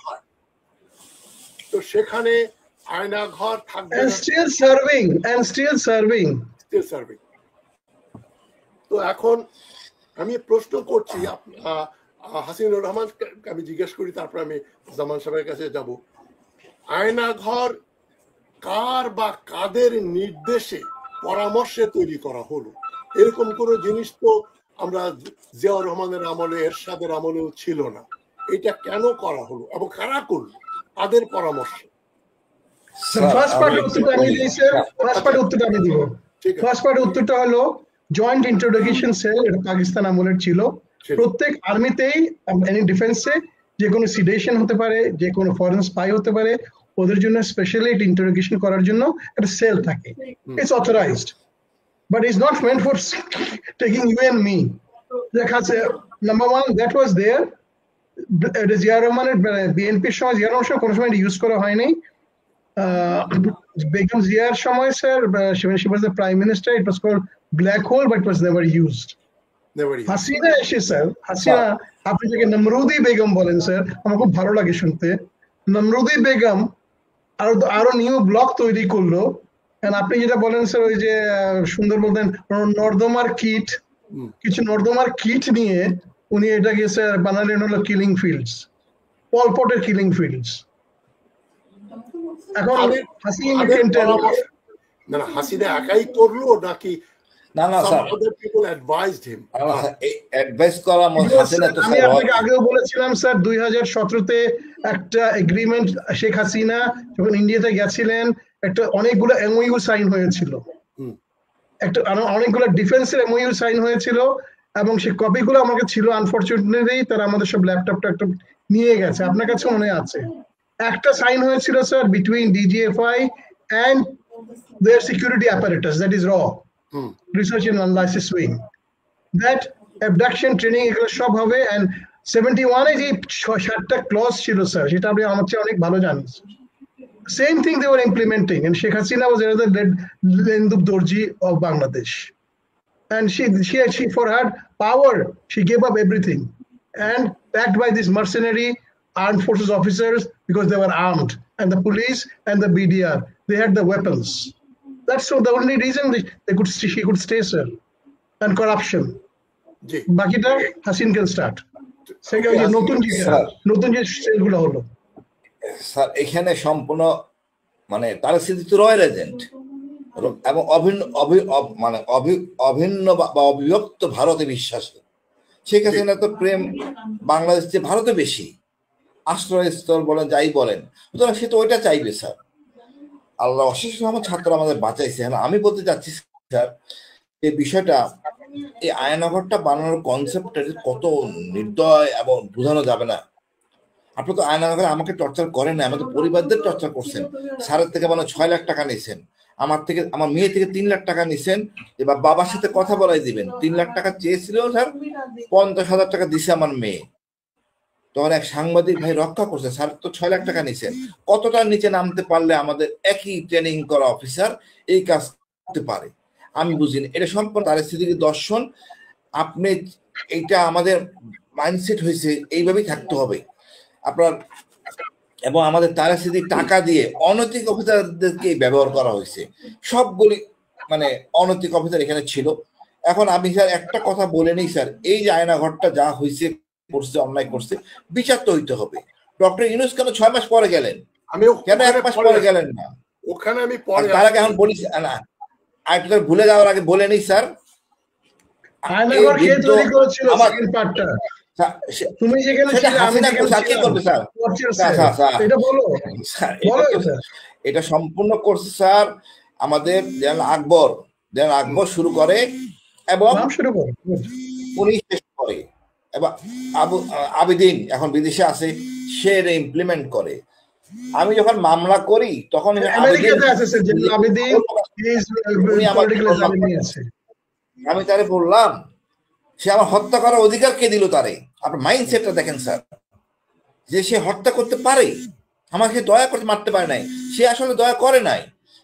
হয় তো সেখানে আয়নাঘর থাকবে, স্টিল সার্ভিং। তো এখন আমি প্রশ্ন করছি হাসিনুর রহমান, আমি জিজ্ঞেস করি, তারপর আমি জামান সাহেবের কাছে যাব। আয়নাঘর কার বা কাদের নির্দেশে, পরামর্শে তৈরি করা হলো? এরকম কোনো জিনিস তো আমরা জিয়াউর রহমানের আমলে, এরশাদের আমলেও ছিল না। এটা কেন করা হলো এবং কারা করলো, তাদের পরামর্শ? ফার্স্ট পার্টের উত্তরটা হলো জয়েন্ট ইন্ট্রোডাকশন সেল, এটা পাকিস্তান আমলের ছিল। প্রত্যেক আর্মিতেই, এনি ডিফেন্সে, যে কোনো সিডেশন হতে পারে, যে কোনো ফরেন স্পাই হতে পারে, ওদের জন্য স্পেশালি ইন্টারোগেশন করার জন্য একটা সেল থাকে। It's authorised, but it's not meant for taking you and me. দেখা যাচ্ছে number one, that was there. Ziaur রহমানের বিএনপির সময়, জিয়াউর রহমানের সময় কোনো সময় ইউজ করা হয়নি। বেগম জিয়ার সময় sir, she was the prime minister, it was called black hole, but it was never used. Hasina এসে স্যার, হাসিনা, আপনি যাকে নমরুদি বেগম বলেন স্যার, আমার খুব ভালো লাগে শুনতে। নমরুদি বেগম আরো নিউ ব্লক তৈরি করলো। আপনি যেটা বলেন স্যার, ওই যে সুন্দর বলতেন নর্দমার কিট, কিছু নর্দমার কিট নিয়ে উনি এটাকে স্যার বানালেন হলো কিলিং ফিল্ডস, পলপটের কিলিং ফিল্ডস। এখন হাসিনা একাই করলো নাকি? না না স্যার, আমি আপনাকে আগেও বলেছিলাম স্যার, 2017-তে একটা এগ্রিমেন্ট শেখ হাসিনা যখন ইন্ডিয়াতে গেছিলেন, একটা অনেকগুলো এমওইউ সাইন হয়েছিল, একটা অনেকগুলো ডিফেন্সের এমওইউ সাইন হয়েছিল, এবং সেই কপিগুলো আমাকে ছিল। আনফরচুনেটলি তারা আমাদের সব ল্যাপটপটা একটা নিয়ে গেছে, আপনার কাছে মনে আছে। একটা সাইন হয়েছিল sir between DGFI and their security apparatus, that is র research and analysis wing, that abduction training এগুলো সব হবে। এন্ড 71-এ যে 7টা ক্লজ ছিল স্যার, সেটা আপনি আমার চেয়ে অনেক ভালো জানেন। Same thing they were implementing, and Sheikh Hasina was another Lendub Dorji of Bangladesh, and she for her power she gave up everything, and backed by these mercenary armed forces officers, because they were armed, and the police and the BDR, they had the weapons. That's so the only reason she could stay, sir. And corruption. Bakita Hasin can start. নতুন যে সেলগুলো হলো sir, এখানে সম্পূর্ণ মানে তার স্মৃতি তো রয়্যাল এজেন্ট এবং অভিন্ন বা অবিভক্ত ভারতে বিশ্বাসী। শেখ হাসিনা তো প্রেম বাংলাদেশ যে ভারতে বেশি, আশ্রয়স্থল বলেন, যাই বলেন, সুতরাং সে তো ওইটা চাইবে স্যার। আল্লাহ অশেষ রহমত ছাত্র আমাদের বাঁচাইছে। আমি বলতে চাচ্ছি স্যার, এই বিষয়টা, এই আয়নাঘরটা বানানোর কনসেপ্টটা কত নির্দয় এবং বোঝানো যাবে না। আপনি তো আয়নাগরে আমাকে টর্চার করেন না, আমাদের পরিবারদের টর্চার করছেন। স্যারের থেকে মানে 6 লাখ টাকা নিয়েছেন, আমার মেয়ে থেকে 3 লাখ টাকা নিছেন। এবার বাবার সাথে কথা বলাই দিবেন। 3 লাখ টাকা চেয়েছিল স্যার, 50,000 টাকা দিছে আমার মেয়ে। তখন এক সাংবাদিক ভাই রক্ষা করছে, স্যার তো 6 লাখ টাকা নিছেন। কতটা নিচে নামতে পারলে আমাদের একই ট্রেনিং করা অফিসার এই কাজ করতে পারে? আমি বুঝিনি। এটা সম্পূর্ণ তারেক সিদ্দিকীর দর্শন। আপনি এইটা আমাদের মাইন্ডসেট হয়েছে, এইভাবেই থাকতে হবে আপনার। এবং আমাদের তারেক সিদ্দিক টাকা দিয়ে অনৈতিক অফিসারদেরকে ব্যবহার করা হয়েছে। সবগুলি মানে অনৈতিক অফিসার এখানে ছিল। এখন আমি স্যার একটা কথা বলে নেই স্যার, এই যে আয়নাঘরটা যা হয়েছে, করছে, অন্যায় করছে, বিচার তো হইতে হবে। ডক্টর ইউনূস কেন 6 মাস পরে গেলেন, কেন 1 মাস পরে গেলেন না? ওখানে আমি পরে তার আগে এখন বলি না, আরেকটা ভুলে যাওয়ার আগে বলে নেই স্যার, আয়নাঘর কে তৈরি করেছিল সেকেন্ড পার্টটা? তুমি যেখানে ছিলে আমি যেখানে কি করবে স্যার? এটা বলো, বলো এটা। এটা সম্পূর্ণ করছে স্যার আমাদের জেনারেল আকবর শুরু করে এবং উনি শেষ করে। এবার আবিদিন এখন বিদেশে আছে, সে ইমপ্লিমেন্ট করে। আমি যখন মামলা করি তখন আমি তারে বললাম, সে আমার হত্যা করার অধিকার কে দিল তারে? আপনার মাইন্ডসেটটা দেখেন স্যার, যে সে হত্যা করতে পারে, আমাকে দয়া করতে মারতে পারে নাই, সে আসলে দয়া করে নাই।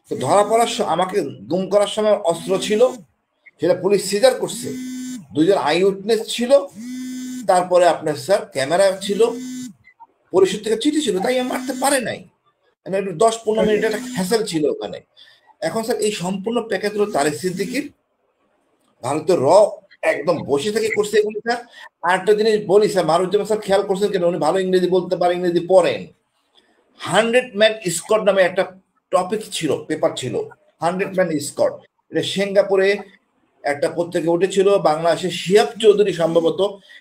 তো ধরা পড়ার আমাকে গুম করার সময় অস্ত্র ছিল, সেটা পুলিশ সিজার করছে। 2 জন আই উইটনেস ছিল, তারপরে আপনার স্যার ক্যামেরা ছিল, পরিষদ থেকে চিঠি ছিল, তাই আমি মারতে পারে নাই। 10-15 মিনিট একটা হ্যাসেল ছিল ওখানে। এখন স্যার এই সম্পূর্ণ প্যাকেজ হলো তারেক সিদ্দিকীর, ভারতের একদম বসে থেকে করছে এগুলি স্যার। আরেকটা জিনিস বলি স্যার, মারুজ্জামান স্যার খেয়াল করছেন কেন, উনি ভালো ইংরেজি বলতে পারে, ইংরেজি পড়েন। 100 ম্যান স্কোয়াড নামে একটা টপিক ছিল, পেপার ছিল, 100 ম্যান স্কোয়াড। এটা সিঙ্গাপুরে একটা পত্রিকা উঠেছিল, বাংলাদেশে শিহাব চৌধুরী সম্ভবত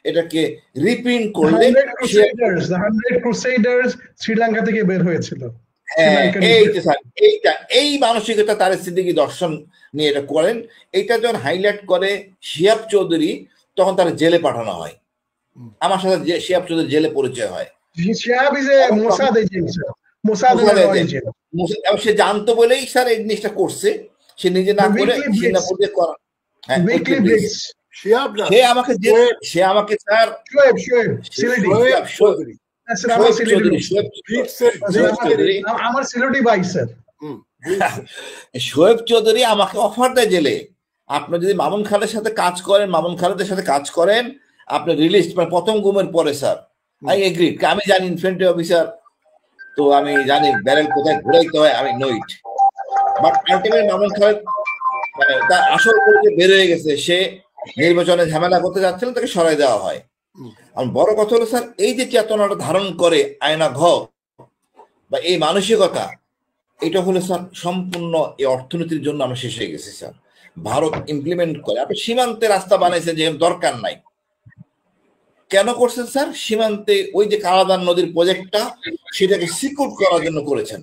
এটাকে রিপ্রিন্ট করলে, 100 ক্রুসেডার্স শ্রীলঙ্কা থেকে বের হয়েছিল। এই মানসিকতা তারেক সিদ্দিকী দর্শন নিয়ে এটা করেন। এইটা যখন হাইলাইট করে শিহাব চৌধুরী, তখন তার জেলে পাঠানো হয়। আমার সাথে শিহাব চৌধুরী জেলে পরিচয় হয়। সে জানতো বলেই স্যার এই জিনিসটা করছে, সে নিজে না করে সিঙ্গাপুর দিয়ে করা। সে আমাকে স্যার শোয়েব চৌধুরী আমাকে অফার দেয় জেলে, আপনি যদি মামুন খালের সাথে কাজ করেন, মামুন খালেদের সাথে কাজ করেন, আপনি রিলিজ প্রথম গুমের পরে স্যার। আই এগ্রি, আমি জানি ইনফ্যান্ট্রি অফিসার, তো আমি জানি ব্যারেল কোথায় ঘুরাইতে হয়, আমি নইট। বাট আলটিমেট মামুন খালেদ মানে তার আসল পরিচয় বের হয়ে গেছে, সে নির্বাচনে ঝামেলা করতে যাচ্ছিল, তাকে সরাই দেওয়া হয়। আর বড় কথা হলো স্যার, এই যে চেতনাটা ধারণ করে আয়না ঘর বা এই মানসিকতা, এটা হলো স্যার সম্পূর্ণ এই অর্থনীতির জন্য আমরা শেষ হয়ে গেছি স্যার। ভারত ইমপ্লিমেন্ট করে, আপনি সীমান্তে রাস্তা বানাইছেন যে দরকার নাই, কেন করছেন স্যার? সীমান্তে ওই যে কালাদান নদীর প্রজেক্টটা, সেটাকে সিকিউর করার জন্য করেছেন।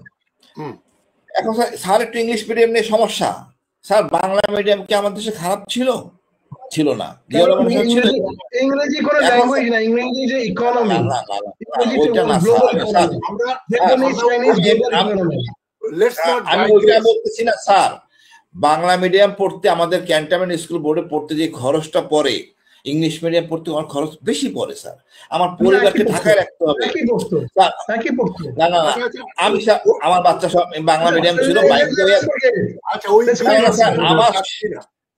এখন স্যার একটু ইংলিশ মিডিয়াম নিয়ে সমস্যা স্যার, বাংলা মিডিয়াম কি আমাদের দেশে খারাপ ছিল? ছিল না। ইংরেজি কোনো ল্যাঙ্গুয়েজ না, ইংরেজি যে ইকোনমি, আমি ওইটা বলতেছি না স্যার। বাংলা মিডিয়াম পড়তে আমাদের ক্যান্টনমেন্ট স্কুল বোর্ডে পড়তে যে খরচটা পড়ে, ইংলিশ মিডিয়াম পড়তে আমার খরচ বেশি পড়ে স্যার। আমার পরিবারকে ঢাকায় রাখতে হবে। না না, আমি আমার বাচ্চা সব বাংলা মিডিয়াম ছিল,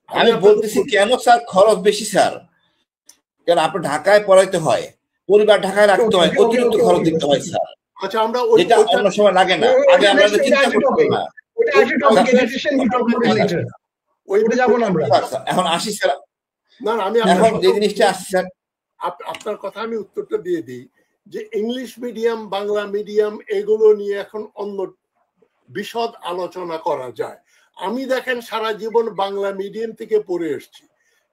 আমি বলতেছি কেন স্যার খরচ বেশি স্যার? কেন আপনি ঢাকায় পড়াইতে হয়, পরিবার ঢাকায় রাখতে হয়, অতিরিক্ত খরচ দিতে হয় স্যার, যেটা অন্য সময় লাগে না। আগে আমরা চিন্তা করতাম না। এখন আসি স্যার, এখন যে জিনিসটা আসছে স্যার, আপনার কথা আমি উত্তরটা দিয়ে দিই যে ইংলিশ মিডিয়াম, বাংলা মিডিয়াম এগুলো নিয়ে এখন অন্য বিশদ আলোচনা করা যায়। আমি দেখেন সারা জীবন বাংলা মিডিয়াম থেকে পড়ে এসেছি,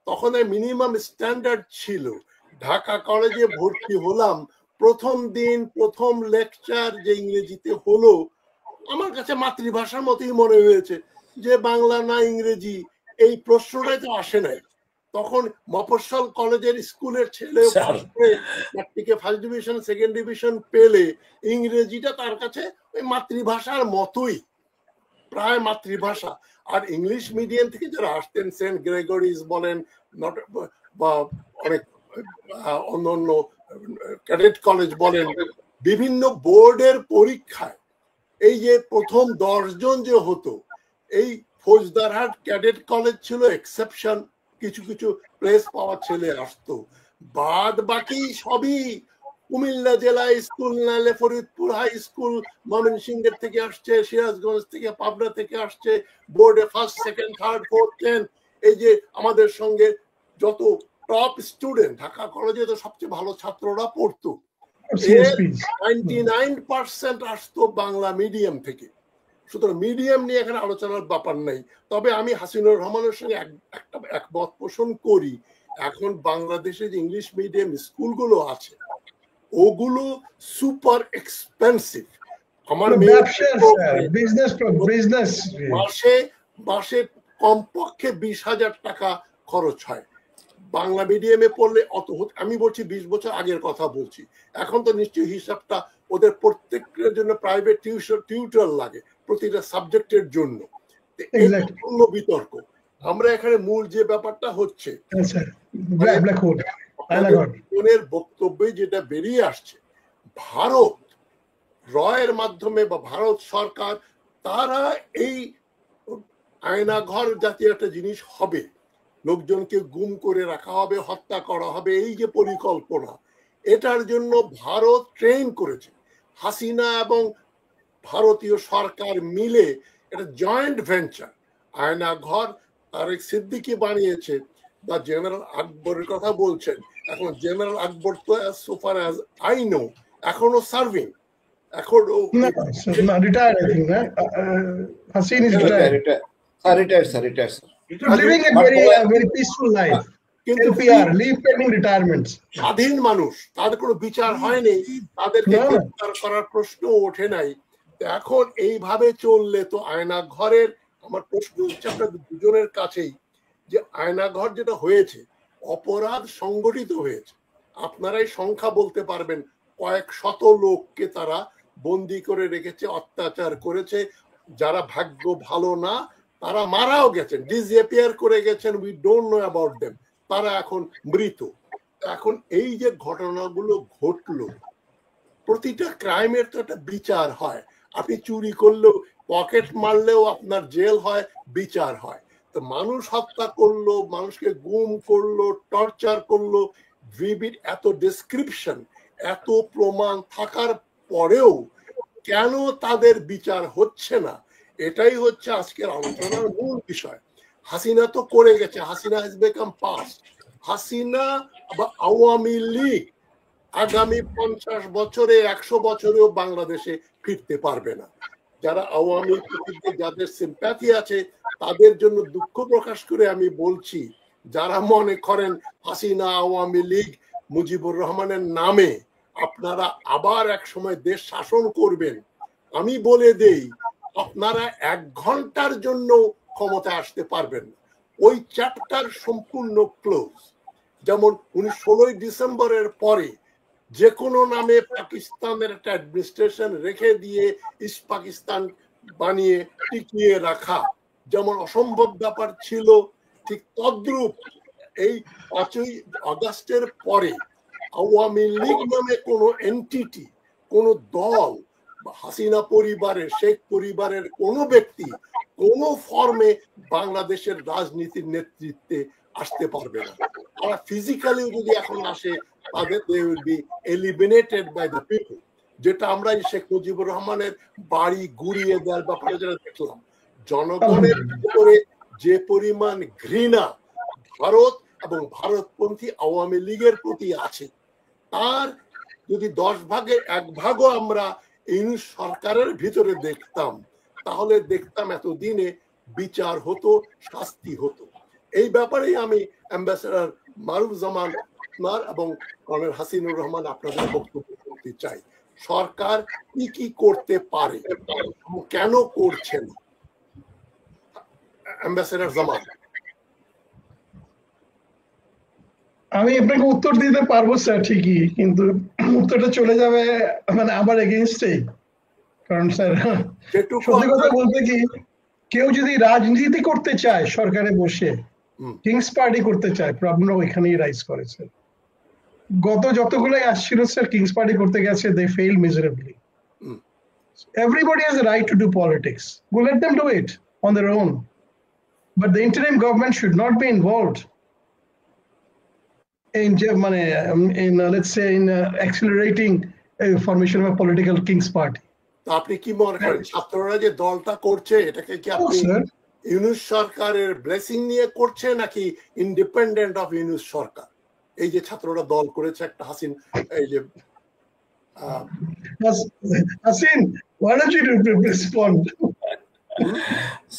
তখন মিনিমাম স্ট্যান্ডার্ড ছিল। ঢাকা কলেজে ভর্তি হলাম, প্রথম দিন প্রথম লেকচার যে ইংরেজিতে হলো, আমার কাছে মাতৃভাষার মতোই মনে হয়েছে যে বাংলা না ইংরেজি, এই প্রশ্নটাই তো আসে নাই। তখন মফস্বল কলেজের স্কুলের ছেলে ম্যাট্রিকে ফার্স্ট ডিভিশন সেকেন্ড ডিভিশন পেলে ইংরেজিটা তার কাছে ওই মাতৃভাষার মতোই, প্রায় মাতৃভাষা। আর ইংলিশ মিডিয়াম থেকে যারা আসতেন, সেন্ট গ্রেগরিজ বলেন, বা অনেক অন্যান্য ক্যাডেট কলেজ বলেন, বিভিন্ন বোর্ডের পরীক্ষায় এই যে প্রথম 10 জন যে হতো, এই ফৌজদারহাট ক্যাডেট কলেজ ছিল এক্সেপশন, কিছু কিছু প্লেস পাওয়া ছেলে আসতো, বাদ বাকি সবই কুমিল্লা জেলা স্কুল, নাহলে ফরিদপুর হাই স্কুল, ময়মনসিংহের থেকে আসছে, সিরাজগঞ্জ থেকে, পাবনা থেকে আসছে, বোর্ডে ফার্স্ট সেকেন্ড থার্ড ফোর্থ 10। এই যে আমাদের সঙ্গে যত টপ স্টুডেন্ট, ঢাকা কলেজে তো সবচেয়ে ভালো ছাত্ররা পড়তো, 99% আসতো বাংলা মিডিয়াম থেকে। সুতরাং মিডিয়াম নিয়ে এখানে আলোচনার ব্যাপার নেই। তবে আমি হাসিনুর রহমানের সঙ্গে একটা একমত পোষণ করি, এখন বাংলাদেশে যে ইংলিশ মিডিয়াম স্কুলগুলো আছে ওগুলো সুপার এক্সপেন্সিভ। আমার মাসে কমপক্ষে 20,000 টাকা খরচ হয়। বাংলা মিডিয়ামে পড়লে অত, আমি বলছি 20 বছর আগের কথা বলছি, এখন তো নিশ্চয়ই হিসাবটা, ওদের প্রত্যেকের জন্য প্রাইভেট টিউটর লাগে প্রতিটা সাবজেক্টের জন্য। পূর্ণ বিতর্ক। আমরা এখানে মূল যে ব্যাপারটা হচ্ছে বক্তব্যে যেটা বেরিয়ে আসছে, ভারত রয়ের মাধ্যমে বা ভারত সরকার, তারা এই আয়নাঘর জাতীয় একটা জিনিস হবে, লোকজনকে গুম করে রাখা হবে, হত্যা করা হবে, এই যে পরিকল্পনা, এটার জন্য ভারত ট্রেন করেছে। হাসিনা এবং ভারতীয় সরকার মিলে এটা জয়েন্ট ভেঞ্চার আয়নাঘর তারেক সিদ্দিকী বানিয়েছে, বা জেনারেল আকবরের কথা বলছেন। এখন জেনারেল আকবর তো as so far as I know এখনো সার্ভিং, এখনো রিটায়ার্ড, আই থিংক, না? Hasin is retired, living a very peaceful life. কিন্তু লিভ পেন্ডিং রিটায়ারমেন্ট। স্বাধীন মানুষ, তাদের কোনো বিচার হয়নি, তাদেরকে গ্রেফতার করার প্রশ্ন ওঠে নাই। এখন এইভাবে চললে তো আয়নাঘরের, আমার প্রশ্ন হচ্ছে আপনাদের দুজনের কাছেই, যে আয়নাঘর যেটা হয়েছে, অপরাধ সংগঠিত হয়েছে, আপনারাই সংখ্যা বলতে পারবেন, কয়েক শত লোককে তারা বন্দি করে রেখেছে, অত্যাচার করেছে, যারা ভাগ্য ভালো না তারা মারাও গেছেন, ডিসঅ্যাপিয়ার করে গেছেন, we don't know about them, তারা এখন মৃত। এখন এই যে ঘটনাগুলো ঘটলো, প্রতিটা ক্রাইমের তো একটা বিচার হয়। আপনি চুরি করলেও, পকেট মারলেও আপনার জেল হয়, বিচার হয়। তো মানুষ হত্যা করলো, মানুষকে গুম করলো, টর্চার করলো, ভিভিড এত ডেসক্রিপশন, এত প্রমাণ থাকার পরেও কেন তাদের বিচার হচ্ছে না, এটাই হচ্ছে আজকের আলোচনার মূল বিষয়। হাসিনা তো করে গেছে, Hasina has become past. Hasina বা আওয়ামী লীগ আগামী 50 বছরে 100 বছরেও বাংলাদেশে ফিরতে পারবে না। যারা আওয়ামী লীগে যাদের সিম্প্যাথি আছে তাদের জন্য দুঃখ প্রকাশ করে আমি বলছি, যারা মনে করেন হাসিনা, আওয়ামী লীগ, মুজিবুর রহমানের নামে আপনারা আবার এক সময় দেশ শাসন করবেন, আমি বলে দেই আপনারা 1 ঘন্টার জন্য ক্ষমতায় আসতে পারবেন না। ওই চ্যাপ্টার সম্পূর্ণ ক্লোজ। যেমন 16 ডিসেম্বরের পরে যে কোনো নামে পাকিস্তানের একটা অ্যাডমিনিস্ট্রেশন রেখে দিয়ে ইস্ট পাকিস্তান বানিয়ে টিকিয়ে রাখা যেমন অসম্ভব ব্যাপার ছিল, ঠিক তদ্রূপ এই 5ই আগস্টের পরে আওয়ামী লীগ নামে কোনো এন্টিটি, কোনো দল, হাসিনা পরিবারের, শেখ পরিবারের কোনো ব্যক্তি কোনো ফর্মে বাংলাদেশের রাজনীতির নেতৃত্বে আসতে পারবে না। তারা ফিজিক্যালি যদি এখন আসে, তাদের they will be eliminated by the people, যেটা আমরা শেখ মুজিবুর রহমানের বাড়ি গুড়িয়ে দেওয়ার ব্যাপারে যেটা দেখলাম। জনগণের ভিতরে যে পরিমাণ ঘৃণা ভারত এবং ভারতপন্থী আওয়ামী লীগের প্রতি আছে, তার যদি 10 ভাগের 1 ভাগও আমরা এই সরকারের ভিতরে দেখতাম, তাহলে দেখতাম এতদিনে বিচার হতো, শাস্তি হতো। এই ব্যাপারেই আমি অ্যাম্বাসেডর মারুফুজ্জামান এবং কর্নেল হাসিনুর রহমান আপনাদের বক্তব্য করতে চাই। সরকার কি কি করতে পারে, কেন করছেন? অ্যাম্বাসেডর জামান। আমি আপনাকে উত্তর দিতে পারবো স্যার ঠিকই, কিন্তু উত্তরটা চলে যাবে মানে আমার এগেইনস্টেই। কারণ স্যার যেটুকু সত্যি কথা আপনার বলতে কি, কেউ যদি রাজনীতি করতে চায় সরকারে বসে, কিংস পার্টি করতে চায়, প্রবলেম ওইখানেই রাইজ করে স্যার। গত যতগুলোই আসছিল স্যার কিংস পার্টি করতে গেছে, they fail miserably. Everybody has a right to do politics. Well, let them do it on their own. But the interim government should not be involved in let's say, in accelerating a formation of a political king's party. আপনি কি মনে করেন ছাত্ররা যে দলটা করছে এটাকে কি আপনি ইউনূস সরকারের ব্লেসিং নিয়ে করছে নাকি ইন্ডিপেন্ডেন্ট অফ ইউনূস সরকার? এই যে ছাত্ররা দল করেছে একটা এই যে Hasin, why don't you respond?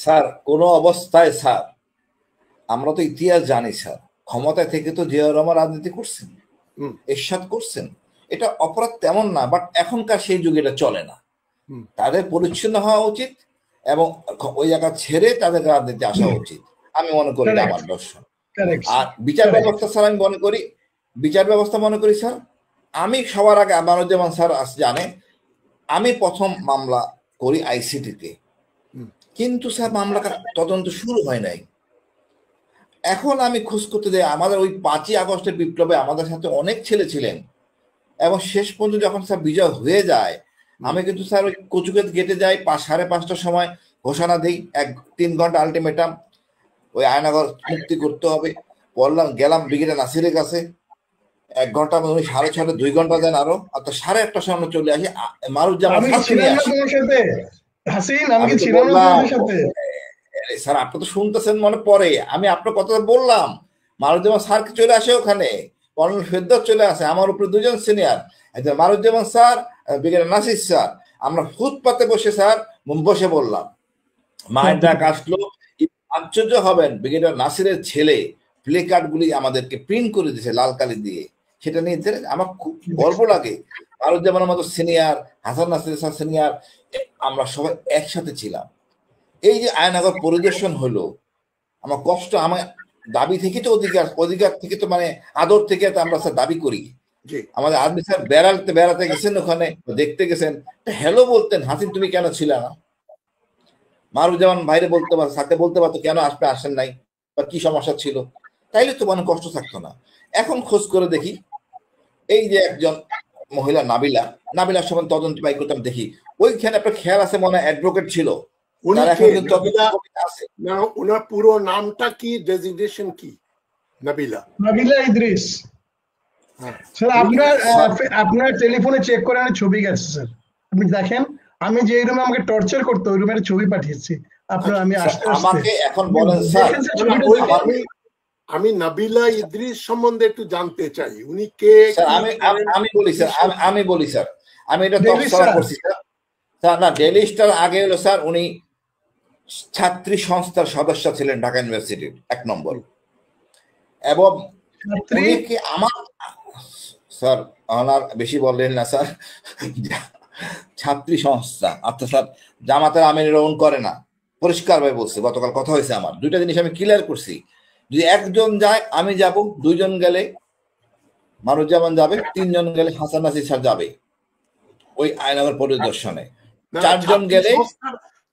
Sir কোন অবস্থায় স্যার, আমরা তো ইতিহাস জানি স্যার, ক্ষমতায় থেকে তো জিয়াউর রহমান রাজনীতি করছেন, এরশাদ করছেন, এটা অপরাধ তেমন না। বাট এখনকার সেই যুগে এটা চলে না। তাদের পরিচ্ছন্ন হওয়া উচিত এবং ওই জায়গা ছেড়ে তাদের রাজনীতি আসা উচিত, আমি মনে করি আমার দর্শন। আর বিচার ব্যবস্থা স্যার, আমি মনে করি বিচার ব্যবস্থা মনে করি স্যার, আমি সবার আগে আমানুজ্জামান স্যার জানে আমি প্রথম মামলা করি আইসিটিতে, কিন্তু স্যার মামলাটা তদন্ত শুরু হয় নাই। এখন আমি খোঁজ করতে যাই, আমাদের ওই 5ই আগস্টের বিপ্লবে আমাদের সাথে অনেক ছেলে ছিলেন এবং শেষ পর্যন্ত যখন স্যার বিজয় হয়ে যায়, আমি কিন্তু স্যার ওই কচুক্ষেত গেটে যাই, 5:30টার সময় ঘোষণা দিই 3 ঘন্টা আলটিমেটাম, ওই আয়নাঘর মুক্তি করতে হবে। বললাম, গেলাম ব্রিগেডিয়ার নাসিরের কাছে, 1 ঘন্টা, উনি 6:30 2 ঘন্টা দেন আরো, আর 1:30টার সময় চলে আসি মারুজ্জামান স্যার। আপনি তো শুনতেছেন মনে পড়ে, আমি আপনার কথা বললাম, মারুজ্জামান স্যারকে চলে আসে ওখানে, কর্নেল ফেরদৌস চলে আসে, আমার উপরে 2জন senior, Maruzzaman sir, brigadier Nasir sir. আমরা ফুটপাতে বসে স্যার বসে বললাম, মায়ের ডাক আসলো। আশ্চর্য হবেন, ব্রিগেডিয়ার নাসিরের ছেলে প্লে কার্ড গুলি আমাদেরকে প্রিন্ট করে দিয়েছে লাল কালি দিয়ে, সেটা নিয়ে আমার খুব গর্ব লাগে। মারুজ্জামানের মতো senior, Hasan Nasir sir senior, আমরা সবাই একসাথে ছিলাম। এই যে আয়নাঘর পরিদর্শন হলো, আমার কষ্ট, আমার দাবি থেকে তো অধিকার থেকে তো মানে আদর থেকে আমরা স্যার দাবি করি। আমাদের আর্মি স্যার বেড়াতে গেছেন, ওখানে দেখতে গেছেন, হ্যালো বলতেন, হাসিন তুমি কেন ছিল না? মারুজ্জামান ভাইরে বলতে পারতো, সাথে বলতে পারতো কেন আসেন নাই বা কি সমস্যা ছিল, তাইলে তো মানে কষ্ট থাকতো না। এখন খোঁজ করে দেখি, এই যে একজন মহিলা নাবিলার সময় তদন্ত পাই করতাম, দেখি ওইখানে আপনার খেয়াল আছে মনে হয় অ্যাডভোকেট ছিল। ওনার পুরো নামটা কি, ডেজিগনেশন কি? নাবিলা ইদ্রিস। স্যার আপনার টেলিফোনে চেক করে ছবি গেছে স্যার, আপনি দেখেন। আমি যে রুমে আমাকে টর্চার করতো ওই রুমের ছবি পাঠিয়েছি আপনার। আমি আমাকে এখন বলেন স্যার, আমি নাবিলা ইদ্রিস সম্বন্ধে একটু জানতে চাই, উনি কে? আমি বলি স্যার, আমি এটা তফসিল করছি স্যার। না, ডেইলি স্টার আগে হলো স্যার, উনি ছাত্রী সংস্থার সদস্য ছিলেন ঢাকা ইউনিভার্সিটির 1 নম্বর, এবং আমার স্যার ওনার বেশি বললেন না স্যার, ছাত্রী সংস্থা, আচ্ছা স্যার, জামাতের আমিরের ওন করে না, পরিষ্কার ভাবে বলছে। গতকাল কথা হয়েছে আমার, 2টা জিনিস আমি ক্লিয়ার করছি। যদি 1 জন যায় আমি যাব, 2 জন গেলে মারুজ্জামান যাবে, 3 জন গেলে হাসান নাসির স্যার যাবে ওই আয়নাঘর পরিদর্শনে। 4 জন গেলে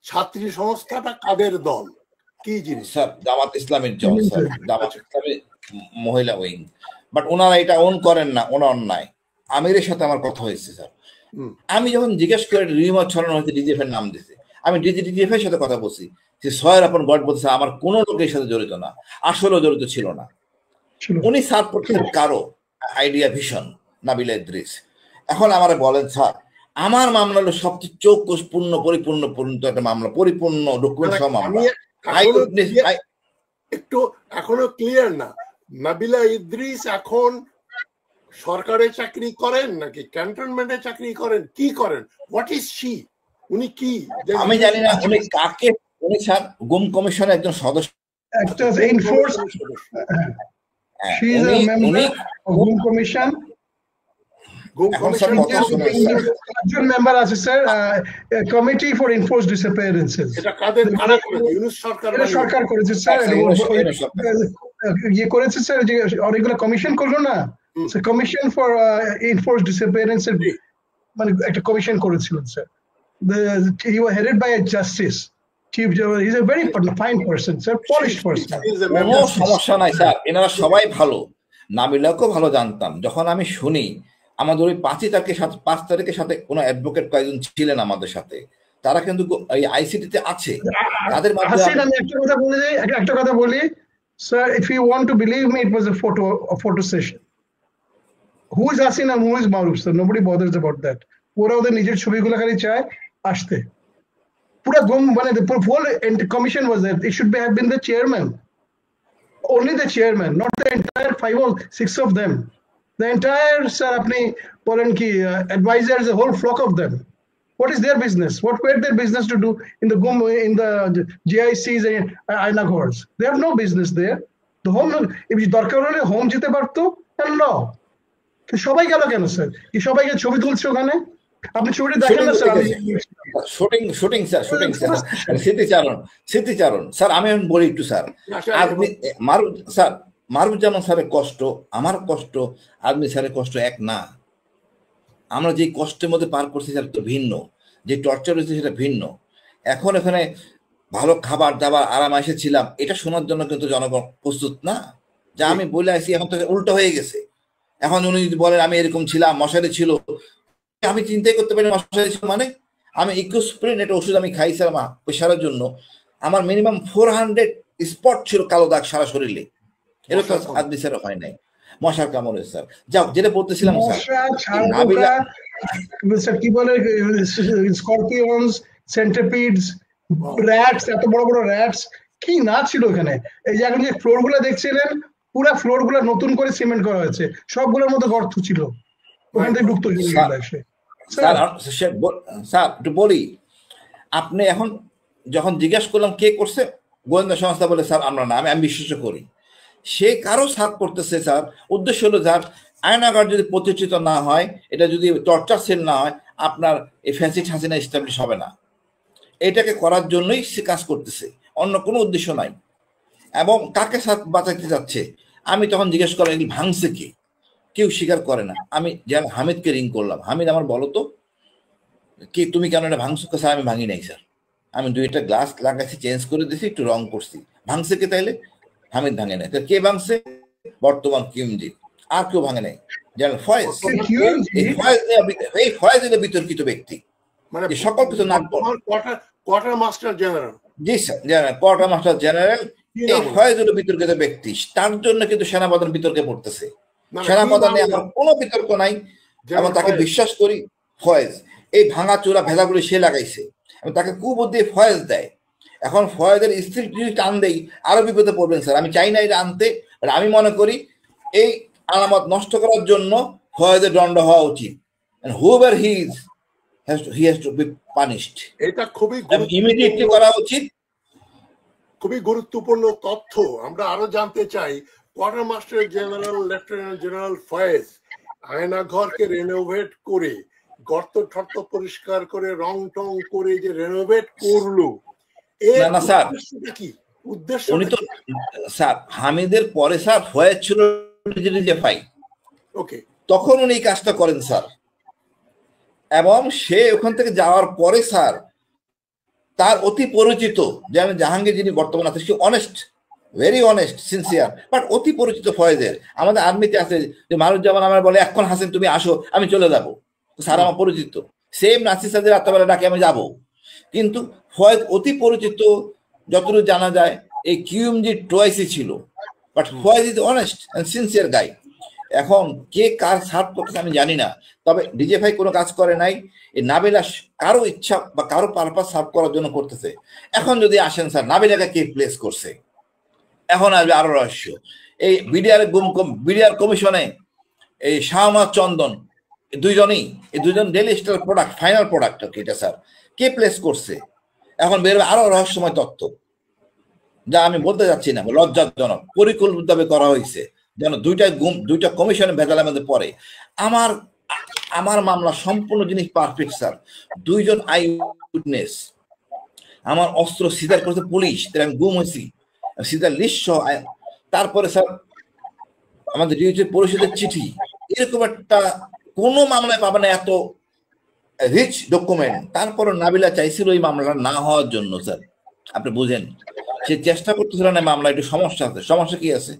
ছাত্রী সংস্থাটা কাদের দল, কি জিনিস? স্যার জামাত ইসলামের দল স্যার, জামাত ইসলামের মহিলা উইং। বাট ওনারা এটা ওন করেন না, ওনার অন্যায়। আমিরের সাথে আমার কথা হয়েছে স্যার, আমি যখন জিজ্ঞেস করে রিমোট ছড়ানো হয়েছে, ডিজিএফ এর নাম দিয়েছে, আমি ডিজিএফ এর সাথে কথা বলছি, যে সয়ের আপন গড বলছে আমার কোনো লোকের সাথে জড়িত না, আসলেও জড়িত ছিল না। উনি স্যার করছেন কারো আইডিয়া ভিশন, নাবিলা ইদ্রিস। এখন আমার বলেন স্যার, আমার মামলা হলো সবচেয়ে চৌকসপূর্ণ পরিপূর্ণ একটা মামলা, পরিপূর্ণ ডকুমেন্ট সহ মামলা। একটু এখনো ক্লিয়ার না, নাবিলা ইদ্রিস এখন সরকারে চাকরি করেন নাকি ক্যান্টনমেন্টে চাকরি করেন, কি করেন? What is she? উনি কি? আমি জানি না উনি কাকে। উনি স্যার গুম কমিশনের একজন সদস্য, একটা enforce, she is a member of গুম কমিশন। গুম এখন স্যার কমিশন কথা শুনেন স্যার, একজন মেম্বার আছে স্যার, কমিটি ফর এনফোর্স ডিসঅ্যাপিয়ারেন্সেস। এটা কারা করেছে? ইউনূস সরকার এটা বানিয়েছে। সরকার করেছে স্যার। আচ্ছা, ইউনূস সরকার। ইয়ে করেছে স্যার, যে অনেকগুলো কমিশন করলো না, কমিশন ফর এনফোর্স ডিসঅ্যাপিয়ারেন্স, মানে একটা কমিশন করেছিলেন sir. He was headed by a justice, chief justice. He's a very fine person, sir, polished person. He is a কোনো member. সমস্যা নাই স্যার, এনারা সবাই ভালো, নাবিলাকেও ভালো জানতাম। যখন আমি শুনি আমাদের ওই 5 তারিখের সাথে কোনো অ্যাডভোকেট কয়েকজন ছিলেন আমাদের সাথে, তারা কিন্তু এই আইসিটিতে আছে, তাদের হাসিন, মাধ্যমে আমি একটা কথা বলি sir, if you want to believe me, it was a photo session. Who is Hasin and who is Maruf, sir? Nobody bothers about that. ওরা ওদের নিজের ছবিগুলো খালি চায় আসতে। পুরো মানে the whole commission was there. It should have been the chairman, only the chairman, not the entire 5 or 6 of them. The entire, sir, apni bolen ki advisors, a whole flock of them. What is their business? What were their business to do in the GICs and Ainagars? They have no business there. The home, if দরকার হলে home যেতে পারতো, and no. সবাই গেল কেন sir? কি সবাইকে ছবি তুলছে ওখানে? আপনি ছবিটা দেখেন না স্যার? শুটিং স্যার, স্মৃতিচারণ স্যার। আমি এখন বলি একটু স্যার, আপনি মারুফুজ্জামান স্যারের কষ্ট, আমার কষ্ট, আদমি স্যারের কষ্ট এক না। আমরা যে কষ্টের মধ্যে পার করছি স্যার তো ভিন্ন, যে টর্চার হয়েছে সেটা ভিন্ন। এখন এখানে ভালো খাবার দাবার আরাম এসেছিলাম, এটা শোনার জন্য কিন্তু জনগণ প্রস্তুত না। যা আমি বলে আসি এখন তো উল্টো হয়ে গেছে। এখন উনি যদি বলেন আমি এরকম ছিলাম, মশারি ছিল, আমি চিন্তাই করতে পারি মশারি ছিল মানে। আমি ইকোস্প্রিন এটা ওষুধ আমি খাইছিলাম প্রেশারের জন্য, আমার মিনিমাম 400 স্পট ছিল কালো দাগ সারা শরীরে। এটা তো আদমি স্যার হয় নাই, মশার কামড়ে স্যার। যাও, যেটা বলতেছিলাম স্যার, কি বলে স্করপিয়নস, সেন্টিপিডস, র‍্যাটস, এত বড় বড় র‍্যাটস, কি না ছিল ওখানে। এই যে এখন যে ফ্লোর গুলো দেখছিলেন, পুরা ফ্লোর গুলো নতুন করে সিমেন্ট করা হয়েছে, সবগুলোর মধ্যে গর্ত ছিল, ওখান থেকে ঢুকতো স্যার। একটু বলি, আপনি এখন যখন জিজ্ঞাসা করলাম কে করছে, গোয়েন্দা সংস্থা বলে স্যার আমরা না, আমি বিশ্বাস করি সে কারো সাথ করতেছে স্যার। উদ্দেশ্য হলো স্যার, আয়নাঘর যদি প্রতিষ্ঠিত না হয়, এটা যদি টর্চার সেল না হয়, আপনার এই ফ্যাসিস্ট হাসিনা এস্টাবলিশ হবে না। এটাকে করার জন্যই সে কাজ করতেছে, অন্য কোনো উদ্দেশ্য নাই। এবং কাকে সাথ বাঁচাতে যাচ্ছে, আমি তখন জিজ্ঞেস করলাম এটি ভাঙছে কে, কেউ স্বীকার করে না। আমি যেন হামিদকে রিং করলাম, হামিদ আমার বলো তো কি তুমি কেন এটা ভাঙছো? স্যার আমি ভাঙি নাই স্যার, আমি 2টা গ্লাস লাগাইছি, চেঞ্জ করে দিয়েছি, একটু রং করছি। ভাঙছে কে তাইলে? হামিদ ভাঙে নাই। কে ভাঙছে? বর্তমান কিউএমজি, আর কেউ ভাঙে নাই। জেনারেল ফয়েজ, এই ফয়েজ হলো বিতর্কিত ব্যক্তি, মানে সকল কিছু নাট কোয়ার্টার মাস্টার জেনারেল। জি sir, general quartermaster general. এই ফয়েজ হলো বিতর্কিত ব্যক্তি, তার জন্য কিন্তু সেনাপ্রধান বিতর্কে পড়তেছে। সেনাপ্রধানে আমার কোনো বিতর্ক নাই, এবং তাকে বিশ্বাস করি। ফয়েজ এই ভাঙা চোরা ভেজাগুলি সে লাগাইছে, এবং তাকে কুবুদ্ধি ফয়েজ দেয়। এখন ফয়েজের স্ত্রী যদি টান দেই আরো বিপদে পড়বেন স্যার। আমি চাই না এটা আনতে, আমি মনে করি এই আলামত নষ্ট করার জন্য ফয়েজের দণ্ড হওয়া উচিত। whoever he is he has to be punished. এটা খুবই ইমিডিয়েটলি করা উচিত। খুবই গুরুত্বপূর্ণ তথ্য আমরা আরো জানতে চাই। Quartermaster general lieutenant general Faiz আয়নাঘরকে রেনোভেট করে, গর্ত ঠর্ত পরিষ্কার করে, রং টং করে যে রেনোভেট করলো, না স্যার, কি উদ্দেশ্য? উনি তো স্যার হামিদের পরে স্যার ফয়েজ ছিল ডিজিএফআই, ওকে, তখন উনি এই কাজটা করেন স্যার। এবং সে ওখান থেকে যাওয়ার পরে স্যার তার অতি পরিচিত, যেমন জাহাঙ্গীর যিনি বর্তমানে আছে, সে honest, very honest, sincere, but অতি পরিচিত ফয়েজের। আমাদের আর্মিতে আছে যে মারুজ্জামান আমার বলে এখন হাসিন তুমি আসো, আমি চলে যাবো, স্যার আমার পরিচিত। সেম নাসির সাদের রাত্রেবেলা ডাকে আমি যাবো, কিন্তু ফয়েজ অতি পরিচিত। যতটুকু জানা যায় এই কিউএমজি টোয়াইসই ছিল, but Faiz is honest and sincere guy. এখন কে কার সার্ভ করতেছে আমি জানি না, তবে ডিজিএফআই কোনো কাজ করে নাই। এই নাবিলা কারো ইচ্ছা বা কারো পারপাস সার্ভ করার জন্য করতেছে। এখন যদি আসেন স্যার, নাবিলাকে কে প্লেস করছে, এখন আসবে আরো রহস্য। এই বিডিআর কমিশনে এই শাহনাজ চন্দন, এই দুইজন daily star product, final product এটা স্যার কে প্লেস করছে, এখন বেরোবে আরো রহস্যময় তথ্য, যা আমি বলতে যাচ্ছি না, লজ্জাজনক। পরিকল্পিতভাবে করা হয়েছে যেন দুইটা কমিশনের ভেজালের মধ্যে পড়ে। আমার আমার মামলা সম্পূর্ণ জিনিস পারফেক্ট স্যার। 2 জন আই উইটনেস, আমার অস্ত্র সিজার করতে পুলিশ, আমি গুম হয়েছি, সিজার লিস্ট সহ। তারপরে স্যার আমাদের ডিউটি পরিষদের চিঠি, এরকম একটা কোনো মামলায় পাবে না এত রিচ ডকুমেন্ট। তারপরে নাবিলা চাইছিল এই মামলাটা না হওয়ার জন্য স্যার, আপনি বুঝেন, সে চেষ্টা করতেছিল না মামলা একটু সমস্যা আছে। সমস্যা কি আছে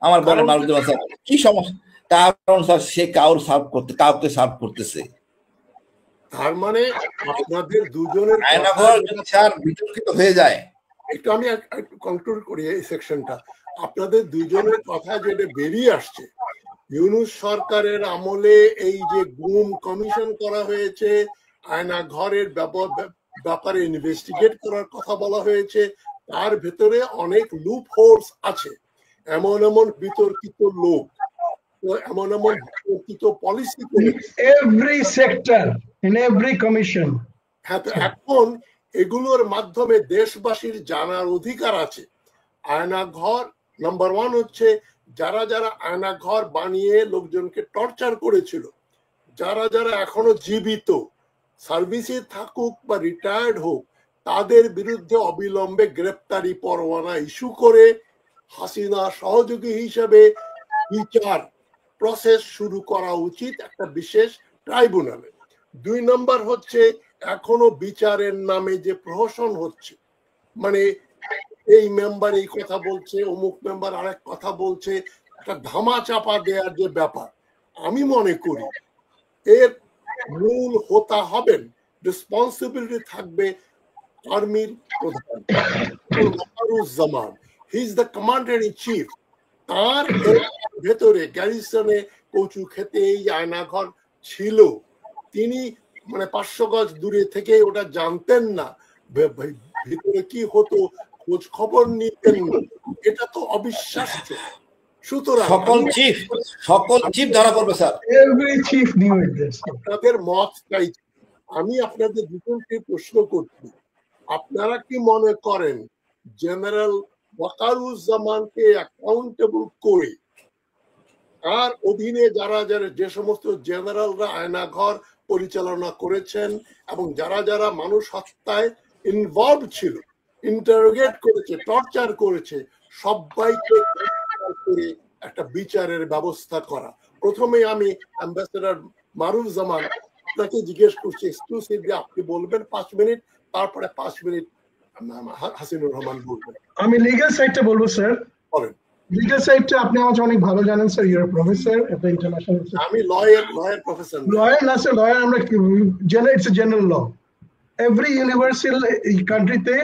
আমার বলে মারুজ্জামান স্যার, কি সমস্যা? কারণ স্যার সে কাউকে সার্ভ করতেছে। তার মানে আপনাদের দুজনের স্যার বিতর্কিত হয়ে যায়। একটু আমি একটু কনক্লুড করি এই সেকশনটা। আপনাদের দুজনের কথা যেটা বেরিয়ে আসছে, ইউনূস সরকারের আমলে এই যে গুম কমিশন করা হয়েছে, আয়না ঘরের ব্যাপারে ইনভেস্টিগেট করার কথা বলা হয়েছে, তার ভেতরে অনেক লুপ হোলস আছে, এমন এমন বিতর্কিত লোক, এমন এমন বিতর্কিত policy, every sector in every commission. হ্যাঁ, তো এখন এগুলোর মাধ্যমে দেশবাসীর জানার অধিকার আছে। আয়নাঘর নাম্বার 1 হচ্ছে যারা যারা আয়নাঘর বানিয়ে লোকজনকে টর্চার করেছিল, যারা যারা এখনো জীবিত, সার্ভিসে থাকুক বা রিটায়ার্ড হোক, তাদের বিরুদ্ধে অবিলম্বে গ্রেপ্তারি পরোয়ানা ইস্যু করে হাসিনা সহযোগী হিসেবে বিচার প্রসেস শুরু করা উচিত একটা বিশেষ ট্রাইব্যুনালে। 2 নম্বর হচ্ছে এখনো বিচারের নামে যে প্রহসন হচ্ছে, মানে এই মেম্বার এই কথা বলছে, অমুক মেম্বার আরেক কথা বলছে, একটা ধামা চাপা দেওয়ার যে ব্যাপার, আমি মনে করি এর মূল হোতা হবেন, রেসপন্সিবিলিটি থাকবে আর্মির প্রধান Wakeruzzaman. He is the commander in chief. তার ভেতরে গ্যারিসনে কচু খেতে এই আয়নাঘর ছিল, তিনি মানে 500 গজ দূরে থেকে ওটা জানতেন না, ভিতরে কি হতো খোঁজ খবর নিতেন না, এটা তো অবিশ্বাস্য। সুতরাং সকল চিফ ধরা পড়বে sir, every chief new address. আপনাদের মত চাইছি। আমি আপনাদের দুজনকে প্রশ্ন করছি, আপনারা কি মনে করেন জেনারেল ওয়াকারুজ্জামানকে অ্যাকাউন্টেবল করে তার অধীনে যারা যারা যে সমস্ত জেনারেলরা আয়নাঘর পরিচালনা করেছেন এবং যারা যারা মানুষ হত্যায় ইনভলভ ছিল, ইন্টারোগেট করেছে, টর্চার করেছে, সবাইকে করে একটা বিচারের ব্যবস্থা করা? প্রথমে আমি অ্যাম্বাসেডর মারুফজামান আপনাকে জিজ্ঞেস করছি এক্সক্লুসিভলি, আপনি বলবেন 5 মিনিট, তারপরে 5 মিনিট হাসিনুর রহমান বলবেন। আমি লিগ্যাল সাইডটা বলবো স্যার। বলেন। লিগ্যাল সাইডটা আপনি আমাকে অনেক ভালো জানেন sir, your professor at the international. আমি লয়ার প্রফেসর। লয়ার না স্যার, লয়ার আমরা general, it's a general law. Every universal কান্ট্রিতে